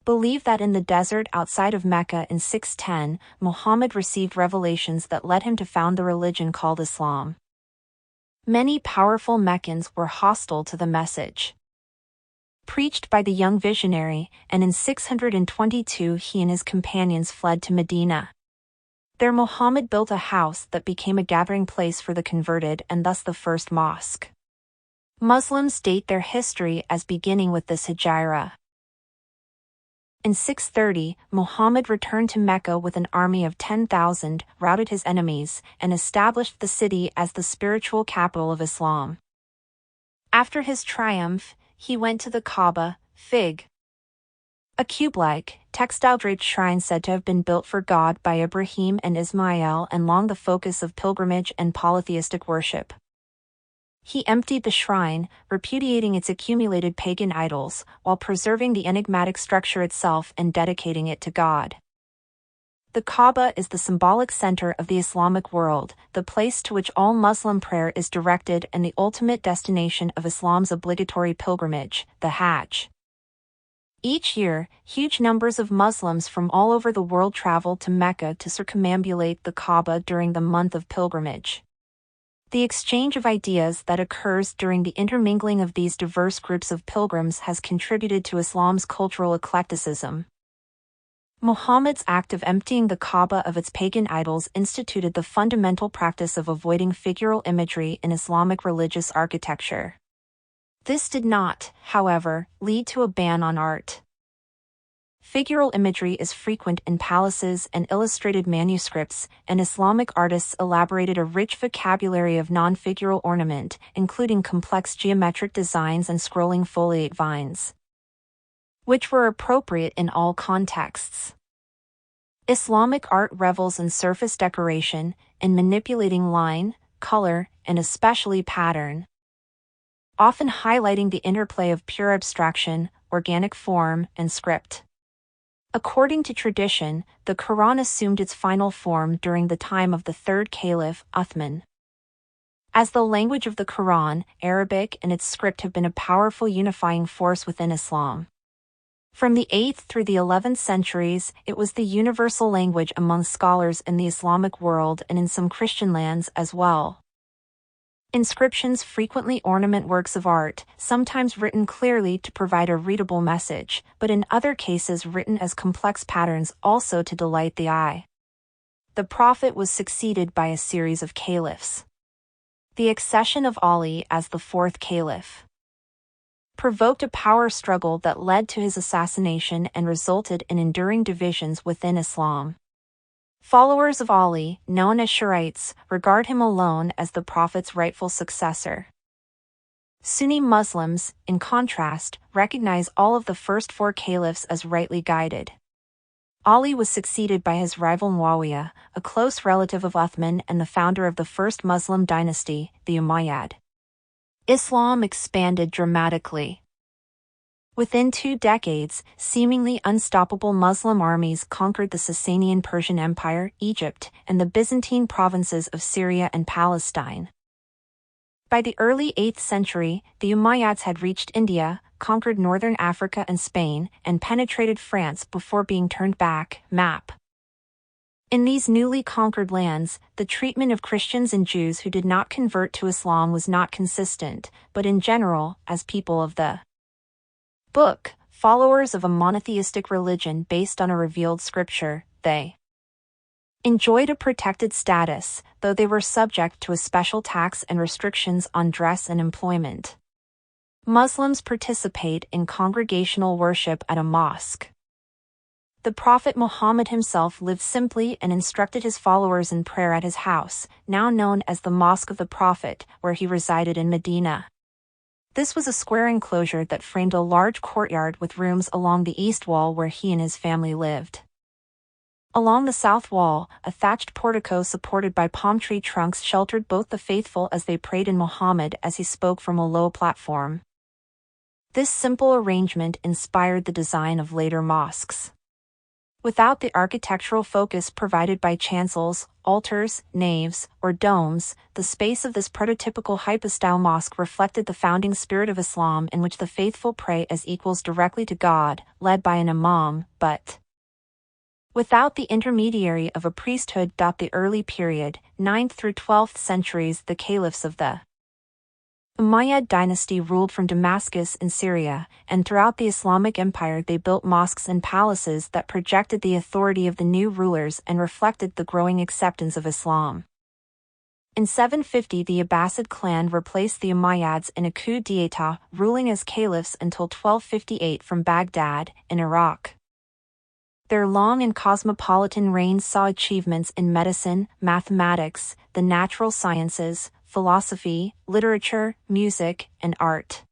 believe that in the desert outside of Mecca in 610, Muhammad received revelations that led him to found the religion called Islam. Many powerful Meccans were hostile to the message preached by the young visionary, and in 622 he and his companions fled to Medina. There Muhammad built a house that became a gathering place for the converted and thus the first mosque. Muslims date their history as beginning with this hijra. In 630, Muhammad returned to Mecca with an army of 10,000, routed his enemies, and established the city as the spiritual capital of Islam. After his triumph, he went to the Kaaba, Fig. A cube-like, textile-draped shrine said to have been built for God by Ibrahim and Ismail and long the focus of pilgrimage and polytheistic worship. He emptied the shrine, repudiating its accumulated pagan idols, while preserving the enigmatic structure itself and dedicating it to God. The Kaaba is the symbolic center of the Islamic world, the place to which all Muslim prayer is directed and the ultimate destination of Islam's obligatory pilgrimage, the Hajj. Each year, huge numbers of Muslims from all over the world travel to Mecca to circumambulate the Kaaba during the month of pilgrimage. The exchange of ideas that occurs during the intermingling of these diverse groups of pilgrims has contributed to Islam's cultural eclecticism. Muhammad's act of emptying the Kaaba of its pagan idols instituted the fundamental practice of avoiding figural imagery in Islamic religious architecture. This did not, however, lead to a ban on art. Figural imagery is frequent in palaces and illustrated manuscripts, and Islamic artists elaborated a rich vocabulary of non-figural ornament, including complex geometric designs and scrolling foliate vines, which were appropriate in all contexts. Islamic art revels in surface decoration, in manipulating line, color, and especially pattern, often highlighting the interplay of pure abstraction, organic form, and script. According to tradition, the Quran assumed its final form during the time of the third caliph, Uthman. As the language of the Quran, Arabic and its script have been a powerful unifying force within Islam. From the 8th through the 11th centuries, it was the universal language among scholars in the Islamic world and in some Christian lands as well. Inscriptions frequently ornament works of art, sometimes written clearly to provide a readable message, but in other cases written as complex patterns also to delight the eye. The Prophet was succeeded by a series of caliphs. The accession of Ali as the fourth caliph provoked a power struggle that led to his assassination and resulted in enduring divisions within Islam. Followers of Ali, known as Shiites, regard him alone as the Prophet's rightful successor. Sunni Muslims, in contrast, recognize all of the first four caliphs as rightly guided. Ali was succeeded by his rival Muawiyah, a close relative of Uthman and the founder of the first Muslim dynasty, the Umayyad. Islam expanded dramatically. Within 2 decades, seemingly unstoppable Muslim armies conquered the Sasanian Persian Empire, Egypt, and the Byzantine provinces of Syria and Palestine. By the early 8th century, the Umayyads had reached India, conquered northern Africa and Spain, and penetrated France before being turned back. Map. In these newly conquered lands, the treatment of Christians and Jews who did not convert to Islam was not consistent, but in general, as people of the book, followers of a monotheistic religion based on a revealed scripture, they enjoyed a protected status, though they were subject to a special tax and restrictions on dress and employment. Muslims participate in congregational worship at a mosque. The Prophet Muhammad himself lived simply and instructed his followers in prayer at his house, now known as the Mosque of the Prophet, where he resided in Medina. This was a square enclosure that framed a large courtyard with rooms along the east wall where he and his family lived. Along the south wall, a thatched portico supported by palm tree trunks sheltered both the faithful as they prayed in Muhammad as he spoke from a low platform. This simple arrangement inspired the design of later mosques. Without the architectural focus provided by chancels, altars, naves, or domes, the space of this prototypical hypostyle mosque reflected the founding spirit of Islam in which the faithful pray as equals directly to God, led by an imam, but without the intermediary of a priesthood. The early period, 9th through 12th centuries, the caliphs of the Umayyad dynasty ruled from Damascus in Syria, and throughout the Islamic Empire they built mosques and palaces that projected the authority of the new rulers and reflected the growing acceptance of Islam. In 750 the Abbasid clan replaced the Umayyads in a coup d'état, ruling as caliphs until 1258 from Baghdad, in Iraq. Their long and cosmopolitan reign saw achievements in medicine, mathematics, the natural sciences, philosophy, literature, music, and art.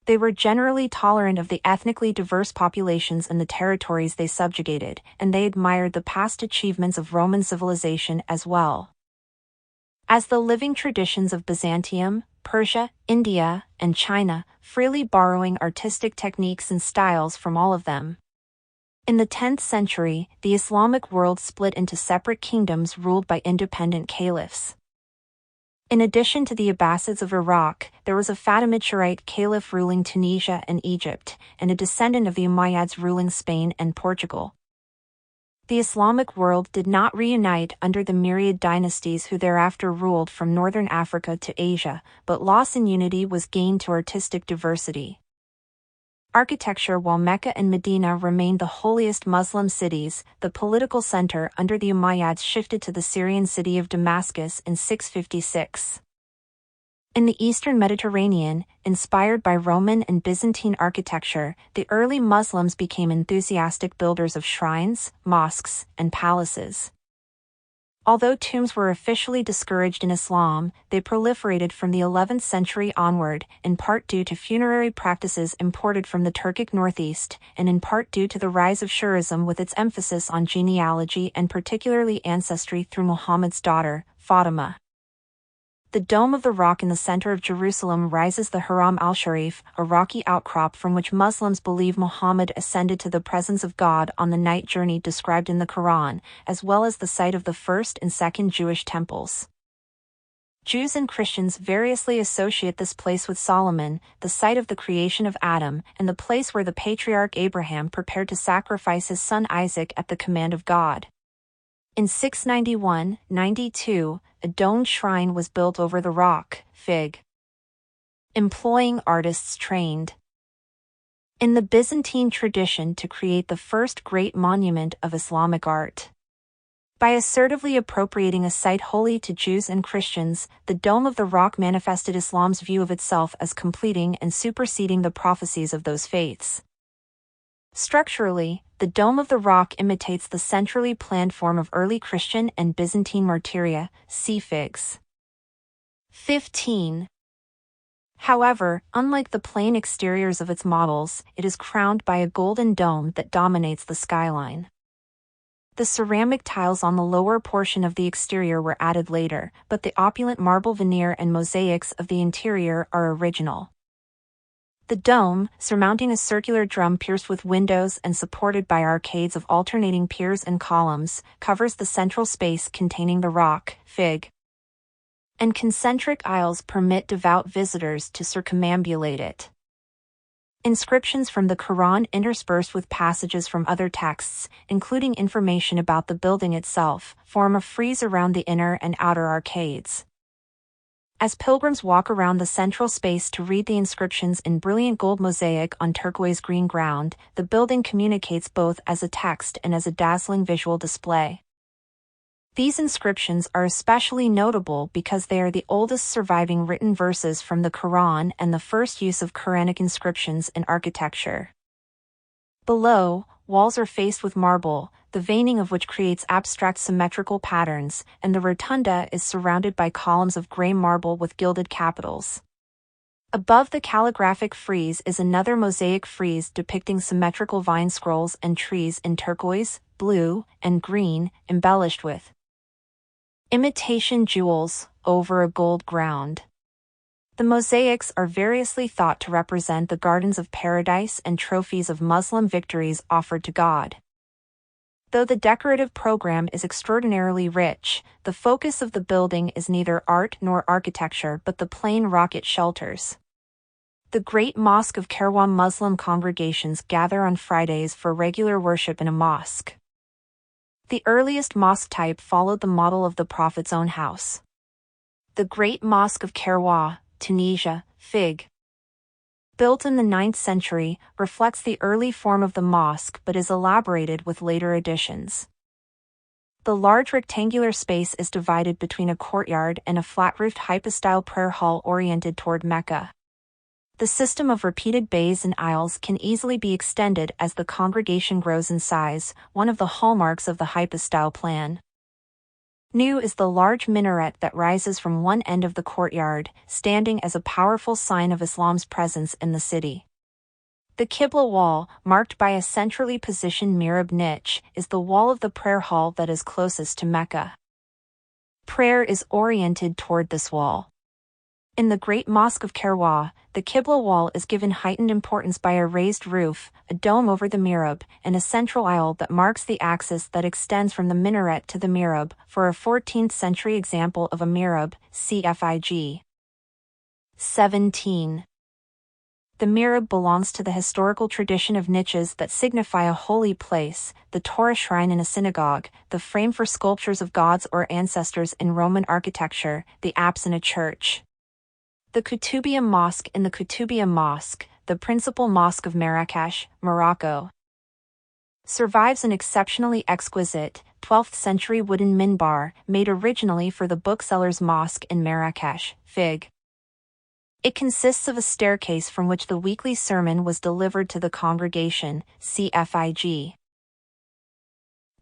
They were generally tolerant of the ethnically diverse populations in the territories they subjugated, and they admired the past achievements of Roman civilization as well. As the living traditions of Byzantium, Persia, India, and China, freely borrowing artistic techniques and styles from all of them. In the 10th century, the Islamic world split into separate kingdoms ruled by independent caliphs. In addition to the Abbasids of Iraq, there was a Fatimid Shurite caliph ruling Tunisia and Egypt, and a descendant of the Umayyads ruling Spain and Portugal. The Islamic world did not reunite under the myriad dynasties who thereafter ruled from northern Africa to Asia, but loss in unity was gained to artistic diversity. Architecture. While Mecca and Medina remained the holiest Muslim cities, the political center under the Umayyads shifted to the Syrian city of Damascus in 656. In the eastern Mediterranean, inspired by Roman and Byzantine architecture, the early Muslims became enthusiastic builders of shrines, mosques, and palaces. Although tombs were officially discouraged in Islam, they proliferated from the 11th century onward, in part due to funerary practices imported from the Turkic northeast, and in part due to the rise of Shurism with its emphasis on genealogy and particularly ancestry through Muhammad's daughter, Fatima. The Dome of the Rock in the center of Jerusalem rises the Haram al-Sharif, a rocky outcrop from which Muslims believe Muhammad ascended to the presence of God on the night journey described in the Quran, as well as the site of the first and second Jewish temples. Jews and Christians variously associate this place with Solomon, the site of the creation of Adam, and the place where the patriarch Abraham prepared to sacrifice his son Isaac at the command of God. In 691-92, a domed shrine was built over the rock, Fig, employing artists trained in the Byzantine tradition to create the first great monument of Islamic art. By assertively appropriating a site holy to Jews and Christians, the Dome of the Rock manifested Islam's view of itself as completing and superseding the prophecies of those faiths. Structurally, the Dome of the Rock imitates the centrally planned form of early Christian and Byzantine martyria, see Figs. 15. However, unlike the plain exteriors of its models, it is crowned by a golden dome that dominates the skyline. The ceramic tiles on the lower portion of the exterior were added later, but the opulent marble veneer and mosaics of the interior are original. The dome, surmounting a circular drum pierced with windows and supported by arcades of alternating piers and columns, covers the central space containing the rock, Fig, and concentric aisles permit devout visitors to circumambulate it. Inscriptions from the Quran interspersed with passages from other texts, including information about the building itself, form a frieze around the inner and outer arcades. As pilgrims walk around the central space to read the inscriptions in brilliant gold mosaic on turquoise green ground, the building communicates both as a text and as a dazzling visual display. These inscriptions are especially notable because they are the oldest surviving written verses from the Quran and the first use of Quranic inscriptions in architecture. Below, walls are faced with marble, the veining of which creates abstract symmetrical patterns, and the rotunda is surrounded by columns of gray marble with gilded capitals. Above the calligraphic frieze is another mosaic frieze depicting symmetrical vine scrolls and trees in turquoise, blue, and green, embellished with imitation jewels over a gold ground. The mosaics are variously thought to represent the gardens of paradise and trophies of Muslim victories offered to God. Though the decorative program is extraordinarily rich, the focus of the building is neither art nor architecture but the plain rock it shelters. The Great Mosque of Kairwa. Muslim congregations gather on Fridays for regular worship in a mosque. The earliest mosque type followed the model of the Prophet's own house. The Great Mosque of Kairwa, Tunisia, Fig. Built in the 9th century, reflects the early form of the mosque but is elaborated with later additions. The large rectangular space is divided between a courtyard and a flat-roofed hypostyle prayer hall oriented toward Mecca. The system of repeated bays and aisles can easily be extended as the congregation grows in size, one of the hallmarks of the hypostyle plan. New is the large minaret that rises from one end of the courtyard, standing as a powerful sign of Islam's presence in the city. The Qibla wall, marked by a centrally positioned mihrab niche, is the wall of the prayer hall that is closest to Mecca. Prayer is oriented toward this wall. In the Great Mosque of Karawah, the Qibla wall is given heightened importance by a raised roof, a dome over the mihrab, and a central aisle that marks the axis that extends from the minaret to the mihrab. For a 14th century example of a mihrab, see Fig. 17. The mihrab belongs to the historical tradition of niches that signify a holy place, the Torah shrine in a synagogue, the frame for sculptures of gods or ancestors in Roman architecture, the apse in a church. The Koutoubia Mosque in the Koutoubia Mosque, the principal mosque of Marrakesh, Morocco, survives an exceptionally exquisite, 12th century wooden minbar, made originally for the bookseller's mosque in Marrakesh, Fig. It consists of a staircase from which the weekly sermon was delivered to the congregation, see Fig.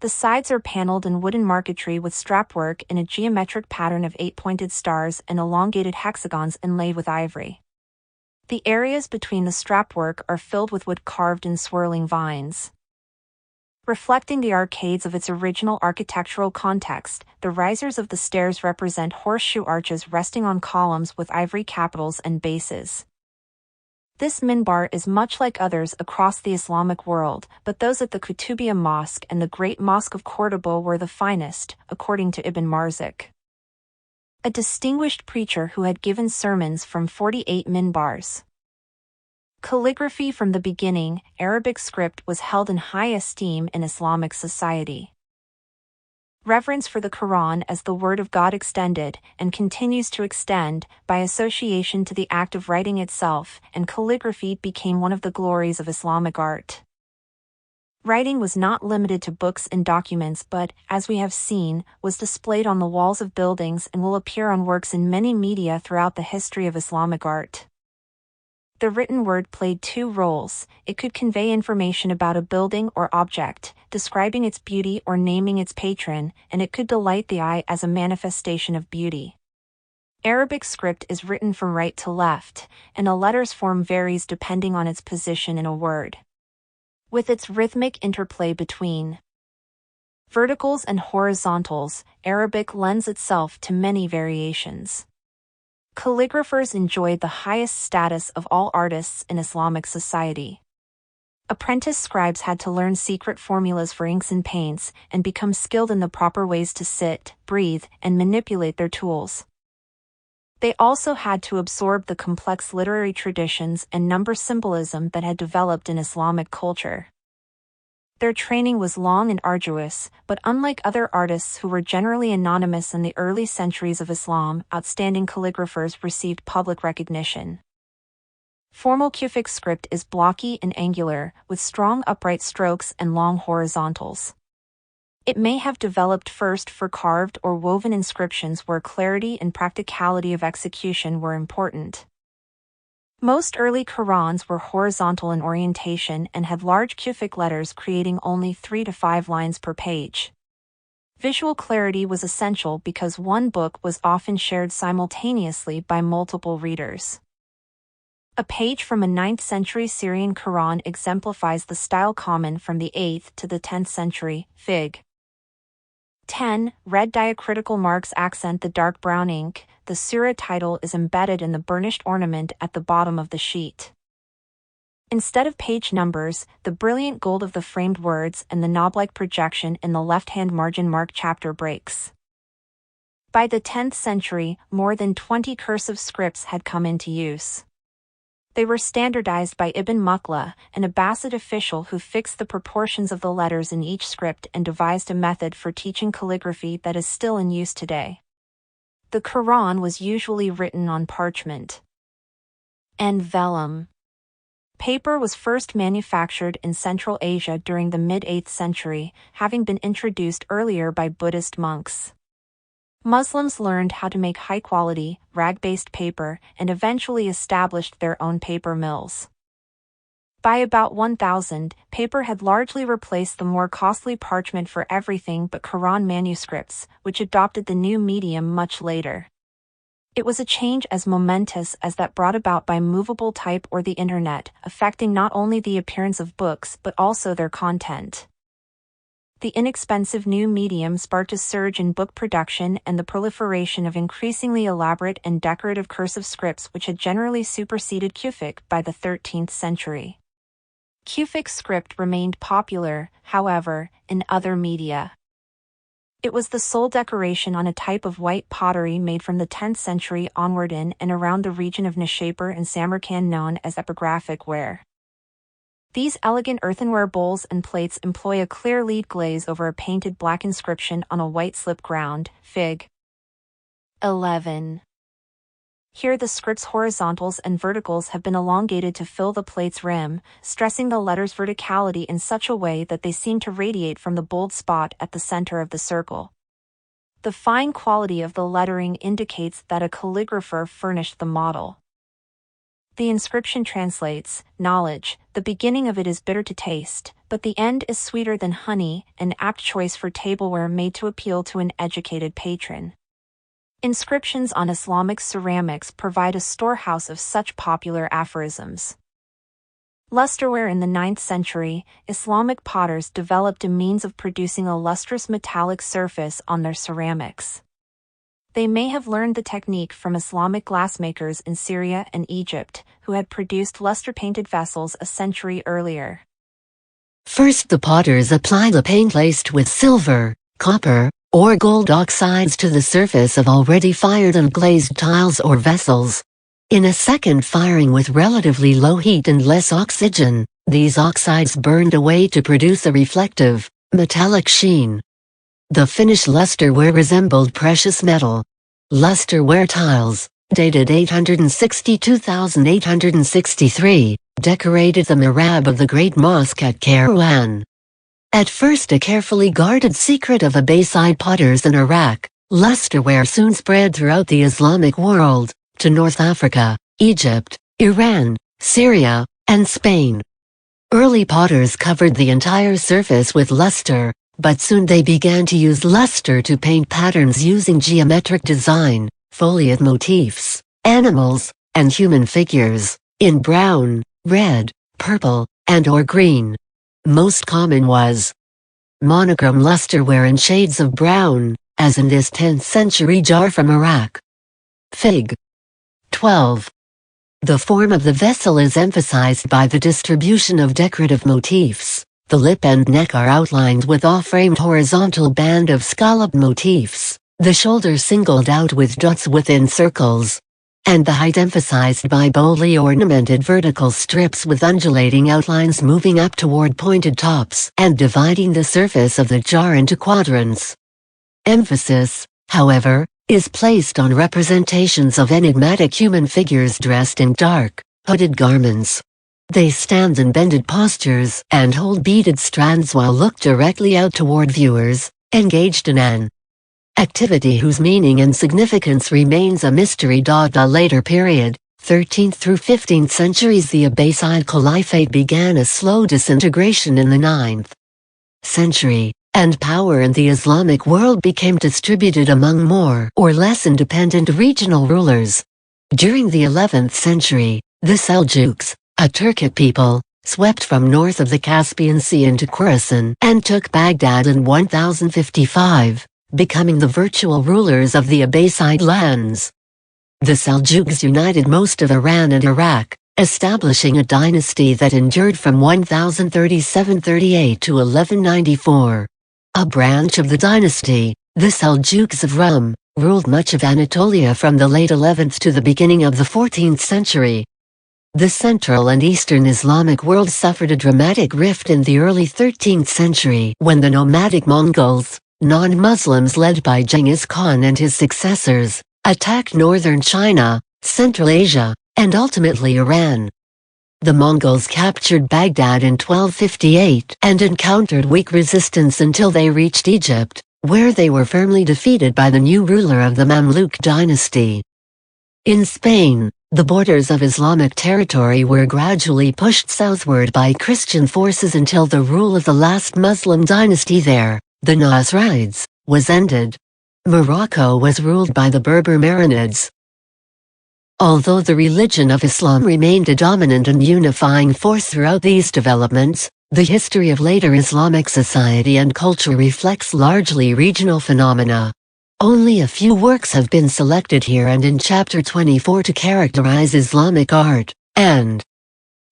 The sides are paneled in wooden marquetry with strapwork in a geometric pattern of 8-pointed stars and elongated hexagons inlaid with ivory. The areas between the strapwork are filled with wood carved in swirling vines. Reflecting the arcades of its original architectural context, the risers of the stairs represent horseshoe arches resting on columns with ivory capitals and bases. This minbar is much like others across the Islamic world, but those at the Koutoubia Mosque and the Great Mosque of Cordoba were the finest, according to Ibn Marzik, a distinguished preacher who had given sermons from 48 minbars. Calligraphy. From the beginning, Arabic script was held in high esteem in Islamic society. Reverence for the Quran as the Word of God extended, and continues to extend, by association to the act of writing itself, and calligraphy became one of the glories of Islamic art. Writing was not limited to books and documents but, as we have seen, was displayed on the walls of buildings and will appear on works in many media throughout the history of Islamic art. The written word played two roles. It could convey information about a building or object, describing its beauty or naming its patron, and it could delight the eye as a manifestation of beauty. Arabic script is written from right to left, and a letter's form varies depending on its position in a word. With its rhythmic interplay between verticals and horizontals, Arabic lends itself to many variations. Calligraphers enjoyed the highest status of all artists in Islamic society. Apprentice scribes had to learn secret formulas for inks and paints, and become skilled in the proper ways to sit, breathe, and manipulate their tools. They also had to absorb the complex literary traditions and number symbolism that had developed in Islamic culture. Their training was long and arduous, but unlike other artists who were generally anonymous in the early centuries of Islam, outstanding calligraphers received public recognition. Formal Kufic script is blocky and angular, with strong upright strokes and long horizontals. It may have developed first for carved or woven inscriptions where clarity and practicality of execution were important. Most early Qurans were horizontal in orientation and had large Kufic letters creating only 3 to 5 lines per page. Visual clarity was essential because one book was often shared simultaneously by multiple readers. A page from a 9th century Syrian Quran exemplifies the style common from the 8th to the 10th century, Fig. 10. Red diacritical marks accent the dark brown ink. The surah title is embedded in the burnished ornament at the bottom of the sheet. Instead of page numbers, the brilliant gold of the framed words and the knob-like projection in the left-hand margin mark chapter breaks. By the 10th century, more than 20 cursive scripts had come into use. They were standardized by Ibn Muqla, an Abbasid official who fixed the proportions of the letters in each script and devised a method for teaching calligraphy that is still in use today. The Quran was usually written on parchment. and vellum. Paper was first manufactured in Central Asia during the mid-8th century, having been introduced earlier by Buddhist monks. Muslims learned how to make high-quality, rag-based paper and eventually established their own paper mills. By about 1000, paper had largely replaced the more costly parchment for everything but Quran manuscripts, which adopted the new medium much later. It was a change as momentous as that brought about by movable type or the internet, affecting not only the appearance of books but also their content. The inexpensive new medium sparked a surge in book production and the proliferation of increasingly elaborate and decorative cursive scripts which had generally superseded Kufic by the 13th century. Kufic script remained popular, however, in other media. It was the sole decoration on a type of white pottery made from the 10th century onward in and around the region of Nishapur and Samarkand known as epigraphic ware. These elegant earthenware bowls and plates employ a clear lead glaze over a painted black inscription on a white slip ground, Fig. 11. Here the script's horizontals and verticals have been elongated to fill the plate's rim, stressing the letters' verticality in such a way that they seem to radiate from the bold spot at the center of the circle. The fine quality of the lettering indicates that a calligrapher furnished the model. The inscription translates, knowledge, the beginning of it is bitter to taste, but the end is sweeter than honey, an apt choice for tableware made to appeal to an educated patron. Inscriptions on Islamic ceramics provide a storehouse of such popular aphorisms. Lusterware. In the 9th century, Islamic potters developed a means of producing a lustrous metallic surface on their ceramics. They may have learned the technique from Islamic glassmakers in Syria and Egypt, who had produced luster-painted vessels a century earlier. First, the potters apply the paint laced with silver, copper, or gold oxides to the surface of already fired and glazed tiles or vessels. In a second firing with relatively low heat and less oxygen, these oxides burned away to produce a reflective, metallic sheen. The finished lusterware resembled precious metal. Lusterware tiles, dated 862,863, decorated the mihrab of the Great Mosque at Kairouan. At first a carefully guarded secret of Abbasid potters in Iraq, lusterware soon spread throughout the Islamic world, to North Africa, Egypt, Iran, Syria, and Spain. Early potters covered the entire surface with luster, but soon they began to use luster to paint patterns using geometric design, foliate motifs, animals, and human figures, in brown, red, purple, and/or green. Most common was monochrome lusterware in shades of brown, as in this 10th century jar from Iraq. Fig. 12. The form of the vessel is emphasized by the distribution of decorative motifs. The lip and neck are outlined with off-framed horizontal band of scalloped motifs, the shoulder singled out with dots within circles, and the height emphasized by boldly ornamented vertical strips with undulating outlines moving up toward pointed tops and dividing the surface of the jar into quadrants. Emphasis, however, is placed on representations of enigmatic human figures dressed in dark, hooded garments. They stand in bended postures and hold beaded strands while look directly out toward viewers, engaged in an activity whose meaning and significance remains a mystery. A later period, 13th through 15th centuries, the Abbasid Caliphate began a slow disintegration in the 9th century, and power in the Islamic world became distributed among more or less independent regional rulers. During the 11th century, the Seljuks, a Turkic people, swept from north of the Caspian Sea into Khorasan and took Baghdad in 1055. Becoming the virtual rulers of the Abbasid lands. The Seljuks united most of Iran and Iraq, establishing a dynasty that endured from 1037–38 to 1194. A branch of the dynasty, the Seljuks of Rum, ruled much of Anatolia from the late 11th to the beginning of the 14th century. The Central and Eastern Islamic world suffered a dramatic rift in the early 13th century when the nomadic Mongols, non-Muslims led by Genghis Khan and his successors, attacked northern China, Central Asia, and ultimately Iran. The Mongols captured Baghdad in 1258 and encountered weak resistance until they reached Egypt, where they were firmly defeated by the new ruler of the Mamluk dynasty. In Spain, the borders of Islamic territory were gradually pushed southward by Christian forces until the rule of the last Muslim dynasty there, the Nasrids, was ended. Morocco was ruled by the Berber Marinids. Although the religion of Islam remained a dominant and unifying force throughout these developments, the history of later Islamic society and culture reflects largely regional phenomena. Only a few works have been selected here and in Chapter 24 to characterize Islamic art, and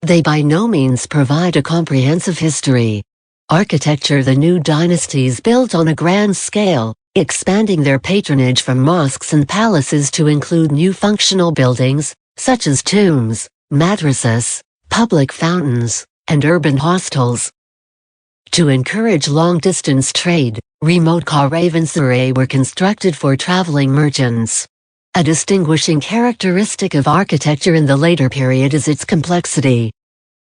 they by no means provide a comprehensive history. Architecture: the new dynasties built on a grand scale, expanding their patronage from mosques and palaces to include new functional buildings, such as tombs, madrasas, public fountains, and urban hostels. To encourage long-distance trade, remote caravanserai were constructed for traveling merchants. A distinguishing characteristic of architecture in the later period is its complexity.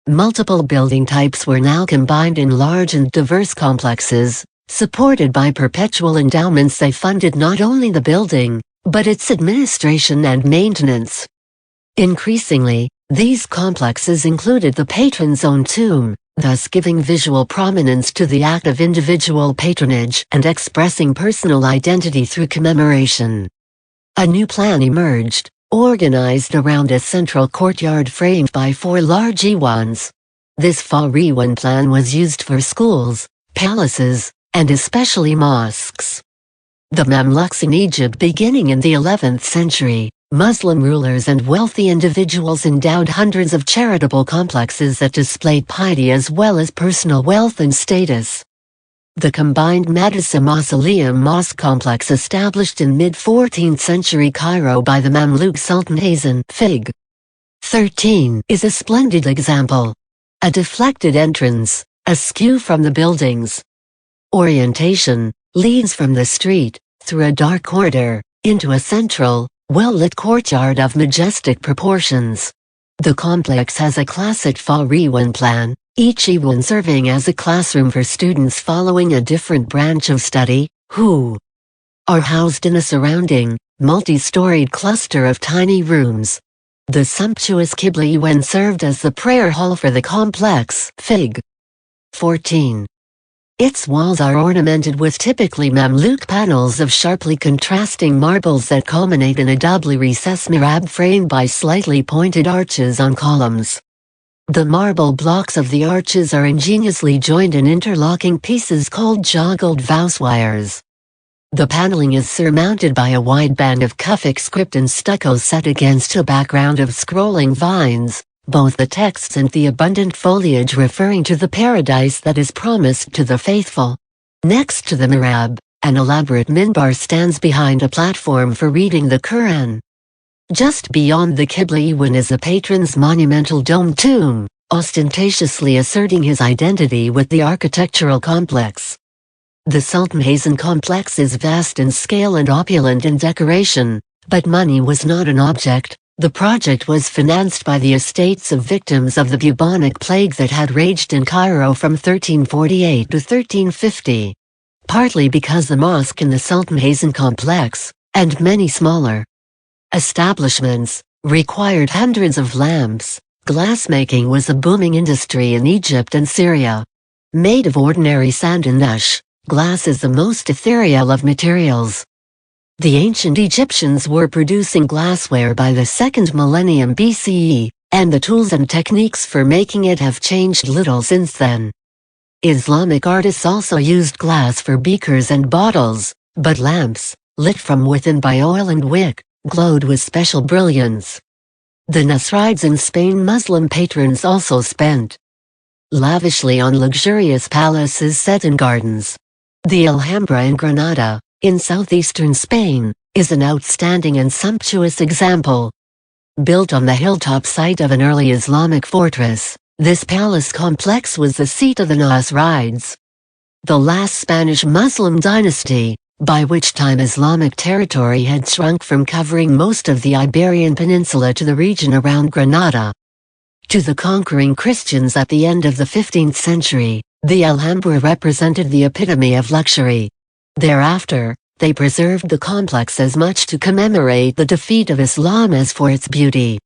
Multiple building types were now combined in large and diverse complexes, supported by perpetual endowments. They funded not only the building, but its administration and maintenance. Increasingly, these complexes included the patron's own tomb, thus giving visual prominence to the act of individual patronage and expressing personal identity through commemoration. A new plan emerged, organized around a central courtyard framed by 4 large iwans. This Fariwan plan was used for schools, palaces, and especially mosques. The Mamluks in Egypt. Beginning in the 11th century, Muslim rulers and wealthy individuals endowed hundreds of charitable complexes that displayed piety as well as personal wealth and status. The combined Madrasa Mausoleum Mosque complex established in mid-14th century Cairo by the Mamluk Sultan Hassan Fig. 13 is a splendid example. A deflected entrance, askew from the building's orientation, leads from the street, through a dark corridor, into a central, well-lit courtyard of majestic proportions. The complex has a classic Fariwan plan, each iwan serving as a classroom for students following a different branch of study, who are housed in a surrounding, multi-storied cluster of tiny rooms. The sumptuous Qibla iwan served as the prayer hall for the complex. Fig. 14. Its walls are ornamented with typically Mamluk panels of sharply contrasting marbles that culminate in a doubly recessed mihrab framed by slightly pointed arches on columns. The marble blocks of the arches are ingeniously joined in interlocking pieces called joggled vouswires. The paneling is surmounted by a wide band of Kufic script and stucco set against a background of scrolling vines, both the texts and the abundant foliage referring to the paradise that is promised to the faithful. Next to the mihrab, an elaborate minbar stands behind a platform for reading the Quran. Just beyond the Qibla iwan is the patron's monumental domed tomb, ostentatiously asserting his identity with the architectural complex. The Sultan Hassan complex is vast in scale and opulent in decoration, but money was not an object. The project was financed by the estates of victims of the bubonic plague that had raged in Cairo from 1348 to 1350. Partly because the mosque in the Sultan Hassan complex, and many smaller establishments, required hundreds of lamps, glassmaking was a booming industry in Egypt and Syria. Made of ordinary sand and ash, glass is the most ethereal of materials. The ancient Egyptians were producing glassware by the 2nd millennium BCE, and the tools and techniques for making it have changed little since then. Islamic artists also used glass for beakers and bottles, but lamps, lit from within by oil and wick, glowed with special brilliance. The Nasrids in Spain. Muslim patrons also spent lavishly on luxurious palaces set in gardens. The Alhambra in Granada, in southeastern Spain, is an outstanding and sumptuous example. Built on the hilltop site of an early Islamic fortress, this palace complex was the seat of the Nasrids, the last Spanish Muslim dynasty, by which time Islamic territory had shrunk from covering most of the Iberian Peninsula to the region around Granada. To the conquering Christians at the end of the 15th century, the Alhambra represented the epitome of luxury. Thereafter, they preserved the complex as much to commemorate the defeat of Islam as for its beauty.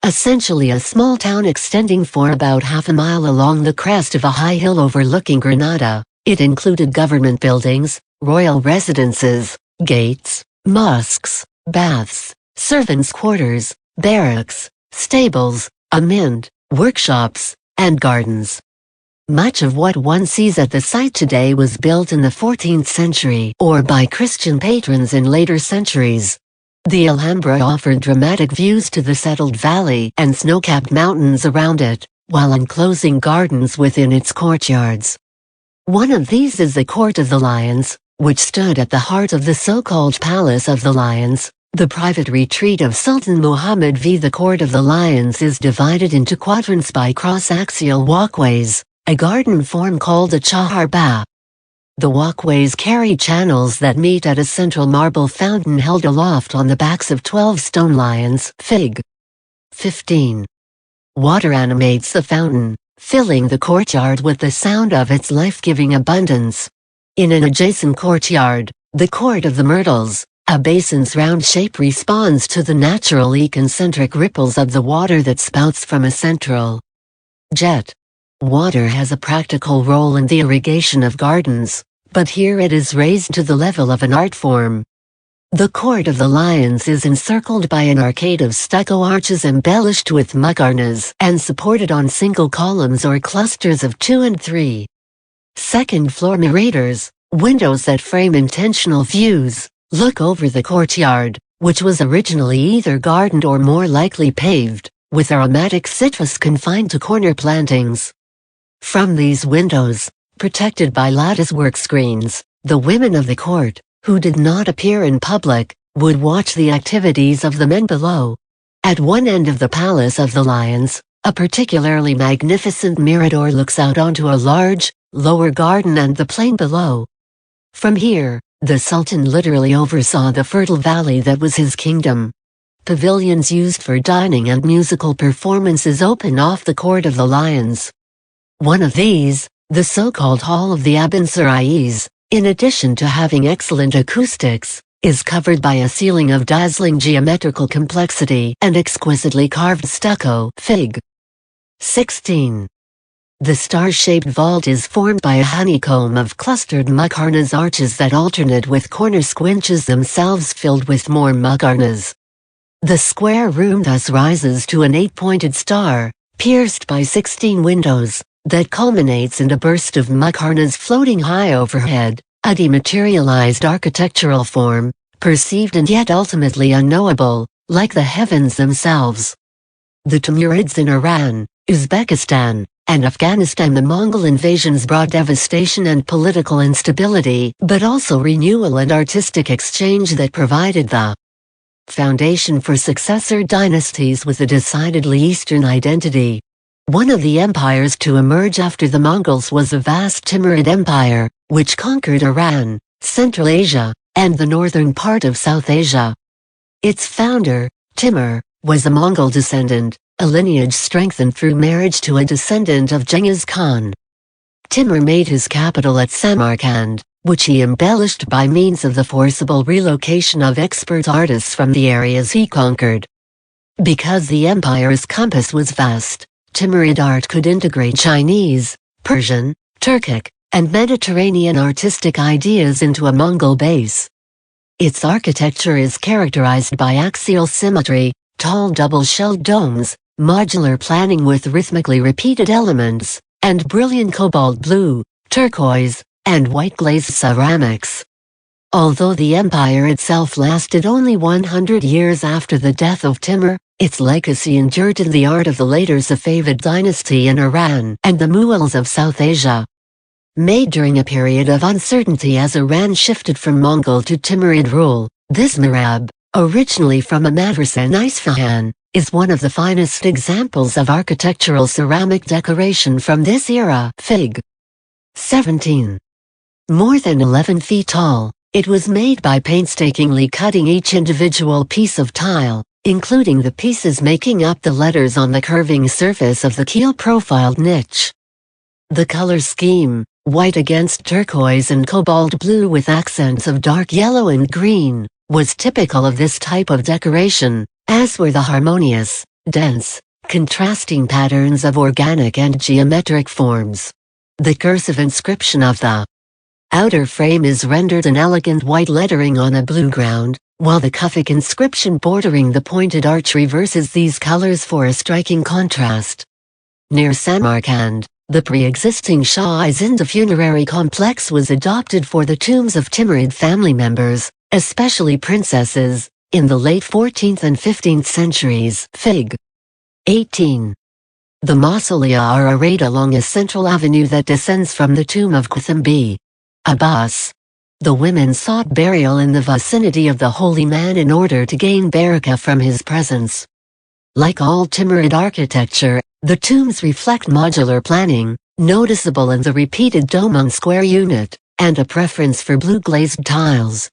Essentially a small town extending for about half a mile along the crest of a high hill overlooking Granada, it included government buildings, royal residences, gates, mosques, baths, servants' quarters, barracks, stables, a mint, workshops, and gardens. Much of what one sees at the site today was built in the 14th century or by Christian patrons in later centuries. The Alhambra offered dramatic views to the settled valley and snow-capped mountains around it, while enclosing gardens within its courtyards. One of these is the Court of the Lions, which stood at the heart of the so-called Palace of the Lions, the private retreat of Sultan Muhammad V. The Court of the Lions is divided into quadrants by cross-axial walkways, a garden form called a chahar-bah. The walkways carry channels that meet at a central marble fountain held aloft on the backs of 12 stone lions. Fig. 15. Water animates the fountain, filling the courtyard with the sound of its life-giving abundance. In an adjacent courtyard, the Court of the Myrtles, a basin's round shape responds to the natural concentric ripples of the water that spouts from a central jet. Water has a practical role in the irrigation of gardens, but here it is raised to the level of an art form. The Court of the Lions is encircled by an arcade of stucco arches embellished with muqarnas and supported on single columns or clusters of 2 and 3. Second-floor miradors, windows that frame intentional views, look over the courtyard, which was originally either gardened or more likely paved, with aromatic citrus confined to corner plantings. From these windows, protected by latticework screens, the women of the court, who did not appear in public, would watch the activities of the men below. At one end of the Palace of the Lions, a particularly magnificent mirador looks out onto a large, lower garden and the plain below. From here, the Sultan literally oversaw the fertile valley that was his kingdom. Pavilions used for dining and musical performances open off the Court of the Lions. One of these, the so-called Hall of the Abencerrais, in addition to having excellent acoustics, is covered by a ceiling of dazzling geometrical complexity and exquisitely carved stucco. Fig. 16. The star-shaped vault is formed by a honeycomb of clustered muqarnas arches that alternate with corner squinches themselves filled with more muqarnas. The square room thus rises to an 8-pointed star, pierced by 16 windows, that culminates in a burst of muqarnas floating high overhead, a dematerialized architectural form, perceived and yet ultimately unknowable, like the heavens themselves. The Timurids in Iran, Uzbekistan, and Afghanistan. The Mongol invasions brought devastation and political instability, but also renewal and artistic exchange that provided the foundation for successor dynasties with a decidedly Eastern identity. One of the empires to emerge after the Mongols was the vast Timurid Empire, which conquered Iran, Central Asia, and the northern part of South Asia. Its founder, Timur, was a Mongol descendant, a lineage strengthened through marriage to a descendant of Genghis Khan. Timur made his capital at Samarkand, which he embellished by means of the forcible relocation of expert artists from the areas he conquered. Because the empire's compass was vast, Timurid art could integrate Chinese, Persian, Turkic, and Mediterranean artistic ideas into a Mongol base. Its architecture is characterized by axial symmetry, tall double-shelled domes, modular planning with rhythmically repeated elements, and brilliant cobalt blue, turquoise, and white glazed ceramics. Although the empire itself lasted only 100 years after the death of Timur, its legacy endured in the art of the later Safavid dynasty in Iran and the Mughals of South Asia. Made during a period of uncertainty as Iran shifted from Mongol to Timurid rule, this mihrab, originally from a madrasa in Isfahan, is one of the finest examples of architectural ceramic decoration from this era. Fig. 17. More than 11 feet tall, It was made by painstakingly cutting each individual piece of tile, including the pieces making up the letters on the curving surface of the keel-profiled niche. The color scheme, white against turquoise and cobalt blue with accents of dark yellow and green, was typical of this type of decoration, as were the harmonious, dense, contrasting patterns of organic and geometric forms. The cursive inscription of the outer frame is rendered in elegant white lettering on a blue ground, while the Kufic inscription bordering the pointed arch reverses these colors for a striking contrast. Near Samarkand, the pre-existing Shah-i-Zinda funerary complex was adopted for the tombs of Timurid family members, especially princesses, in the late 14th and 15th centuries. Fig. 18. The mausolea are arrayed along a central avenue that descends from the tomb of Qutham Abbas. The women sought burial in the vicinity of the holy man in order to gain barakah from his presence. Like all Timurid architecture, the tombs reflect modular planning, noticeable in the repeated dome on square unit, and a preference for blue-glazed tiles.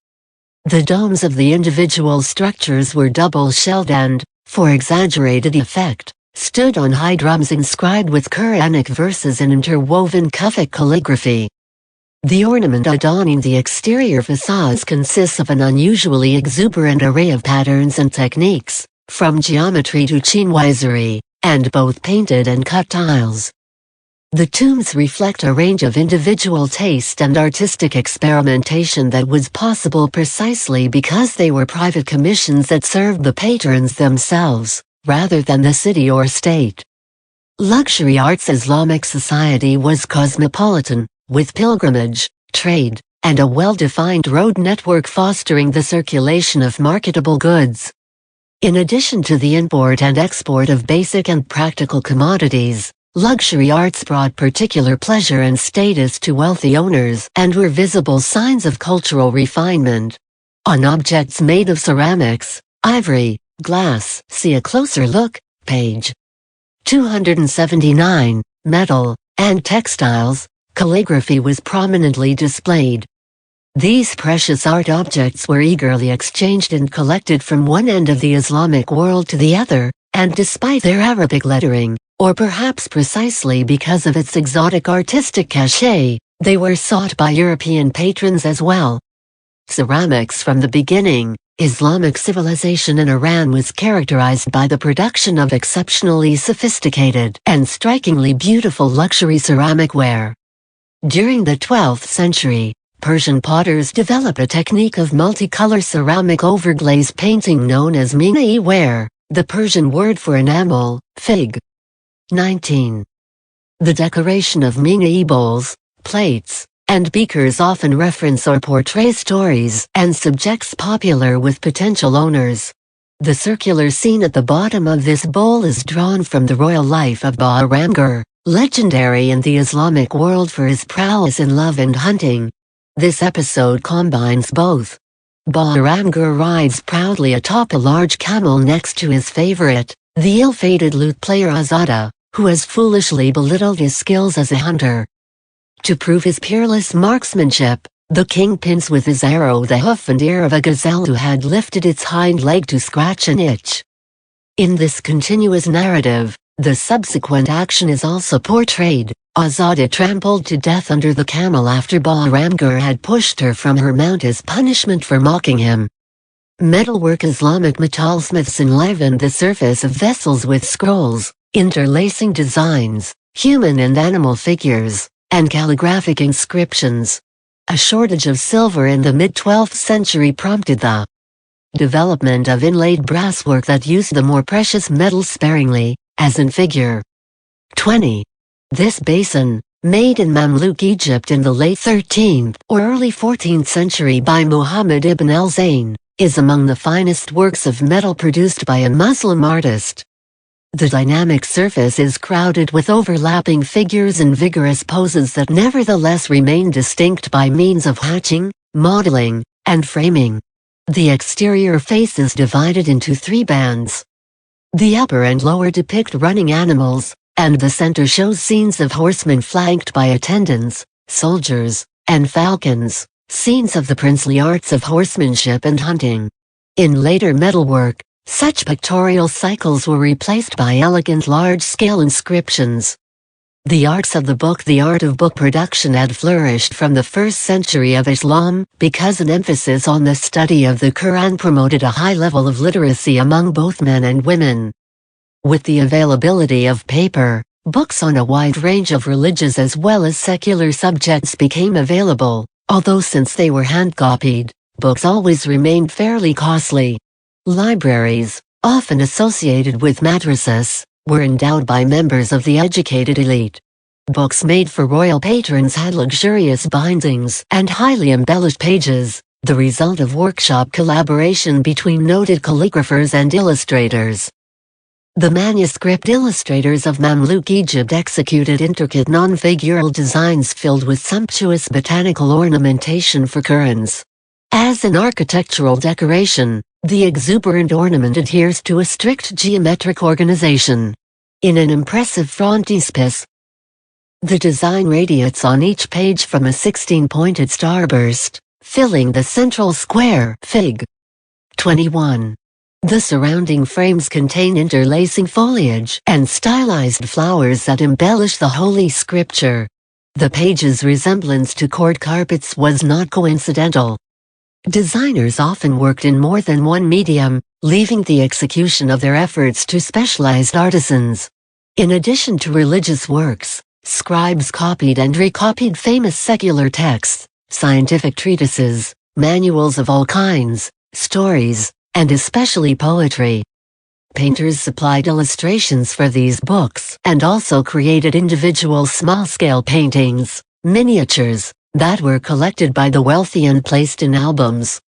The domes of the individual structures were double-shelled and, for exaggerated effect, stood on high drums inscribed with Quranic verses in interwoven Kufic calligraphy. The ornament adorning the exterior facades consists of an unusually exuberant array of patterns and techniques, from geometry to chinoiserie, and both painted and cut tiles. The tombs reflect a range of individual taste and artistic experimentation that was possible precisely because they were private commissions that served the patrons themselves, rather than the city or state. Luxury Arts Islamic society was cosmopolitan, with pilgrimage, trade, and a well-defined road network fostering the circulation of marketable goods. In addition to the import and export of basic and practical commodities, luxury arts brought particular pleasure and status to wealthy owners and were visible signs of cultural refinement. On objects made of ceramics, ivory, glass, see a closer look, page 279, metal, and textiles, calligraphy was prominently displayed. These precious art objects were eagerly exchanged and collected from one end of the Islamic world to the other, and despite their Arabic lettering, or perhaps precisely because of its exotic artistic cachet, they were sought by European patrons as well. Ceramics. From the beginning, Islamic civilization in Iran was characterized by the production of exceptionally sophisticated and strikingly beautiful luxury ceramic ware. During the 12th century, Persian potters developed a technique of multicolor ceramic overglaze painting known as mina-e ware, the Persian word for enamel. Fig. 19. The decoration of mina-e bowls, plates, and beakers often reference or portray stories and subjects popular with potential owners. The circular scene at the bottom of this bowl is drawn from the royal life of Bahramgar, legendary in the Islamic world for his prowess in love and hunting. This episode combines both. Bahramgar rides proudly atop a large camel next to his favorite, the ill-fated lute player Azada, who has foolishly belittled his skills as a hunter. To prove his peerless marksmanship, the king pins with his arrow the hoof and ear of a gazelle who had lifted its hind leg to scratch an itch. In this continuous narrative, the subsequent action is also portrayed. Azada trampled to death under the camel after Bahramgar had pushed her from her mount as punishment for mocking him. Metalwork. Islamic metalsmiths enlivened the surface of vessels with scrolls, interlacing designs, human and animal figures, and calligraphic inscriptions. A shortage of silver in the mid-12th century prompted the development of inlaid brasswork that used the more precious metals sparingly, as in Figure 20. This basin, made in Mamluk Egypt in the late 13th or early 14th century by Muhammad ibn al-Zayn, is among the finest works of metal produced by a Muslim artist. The dynamic surface is crowded with overlapping figures and vigorous poses that nevertheless remain distinct by means of hatching, modeling, and framing. The exterior face is divided into 3 bands. The upper and lower depict running animals, and the center shows scenes of horsemen flanked by attendants, soldiers, and falcons. scenes of the princely arts of horsemanship and hunting. In later metalwork, such pictorial cycles were replaced by elegant large-scale inscriptions. The arts of the art of book production had flourished from the 1st century of Islam, because an emphasis on the study of the Quran promoted a high level of literacy among both men and women. With the availability of paper, books on a wide range of religious as well as secular subjects became available, although since they were hand-copied, books always remained fairly costly. Libraries, often associated with madrasas, were endowed by members of the educated elite. Books made for royal patrons had luxurious bindings and highly embellished pages, the result of workshop collaboration between noted calligraphers and illustrators. The manuscript illustrators of Mamluk Egypt executed intricate non-figural designs filled with sumptuous botanical ornamentation for Qurans. As an architectural decoration, the exuberant ornament adheres to a strict geometric organization. In an impressive frontispiece, the design radiates on each page from a 16-pointed starburst, filling the central square. Fig. 21. The surrounding frames contain interlacing foliage and stylized flowers that embellish the Holy Scripture. The page's resemblance to court carpets was not coincidental. Designers often worked in more than one medium, leaving the execution of their efforts to specialized artisans. In addition to religious works, scribes copied and recopied famous secular texts, scientific treatises, manuals of all kinds, stories, and especially poetry. Painters supplied illustrations for these books and also created individual small-scale paintings, miniatures, that were collected by the wealthy and placed in albums.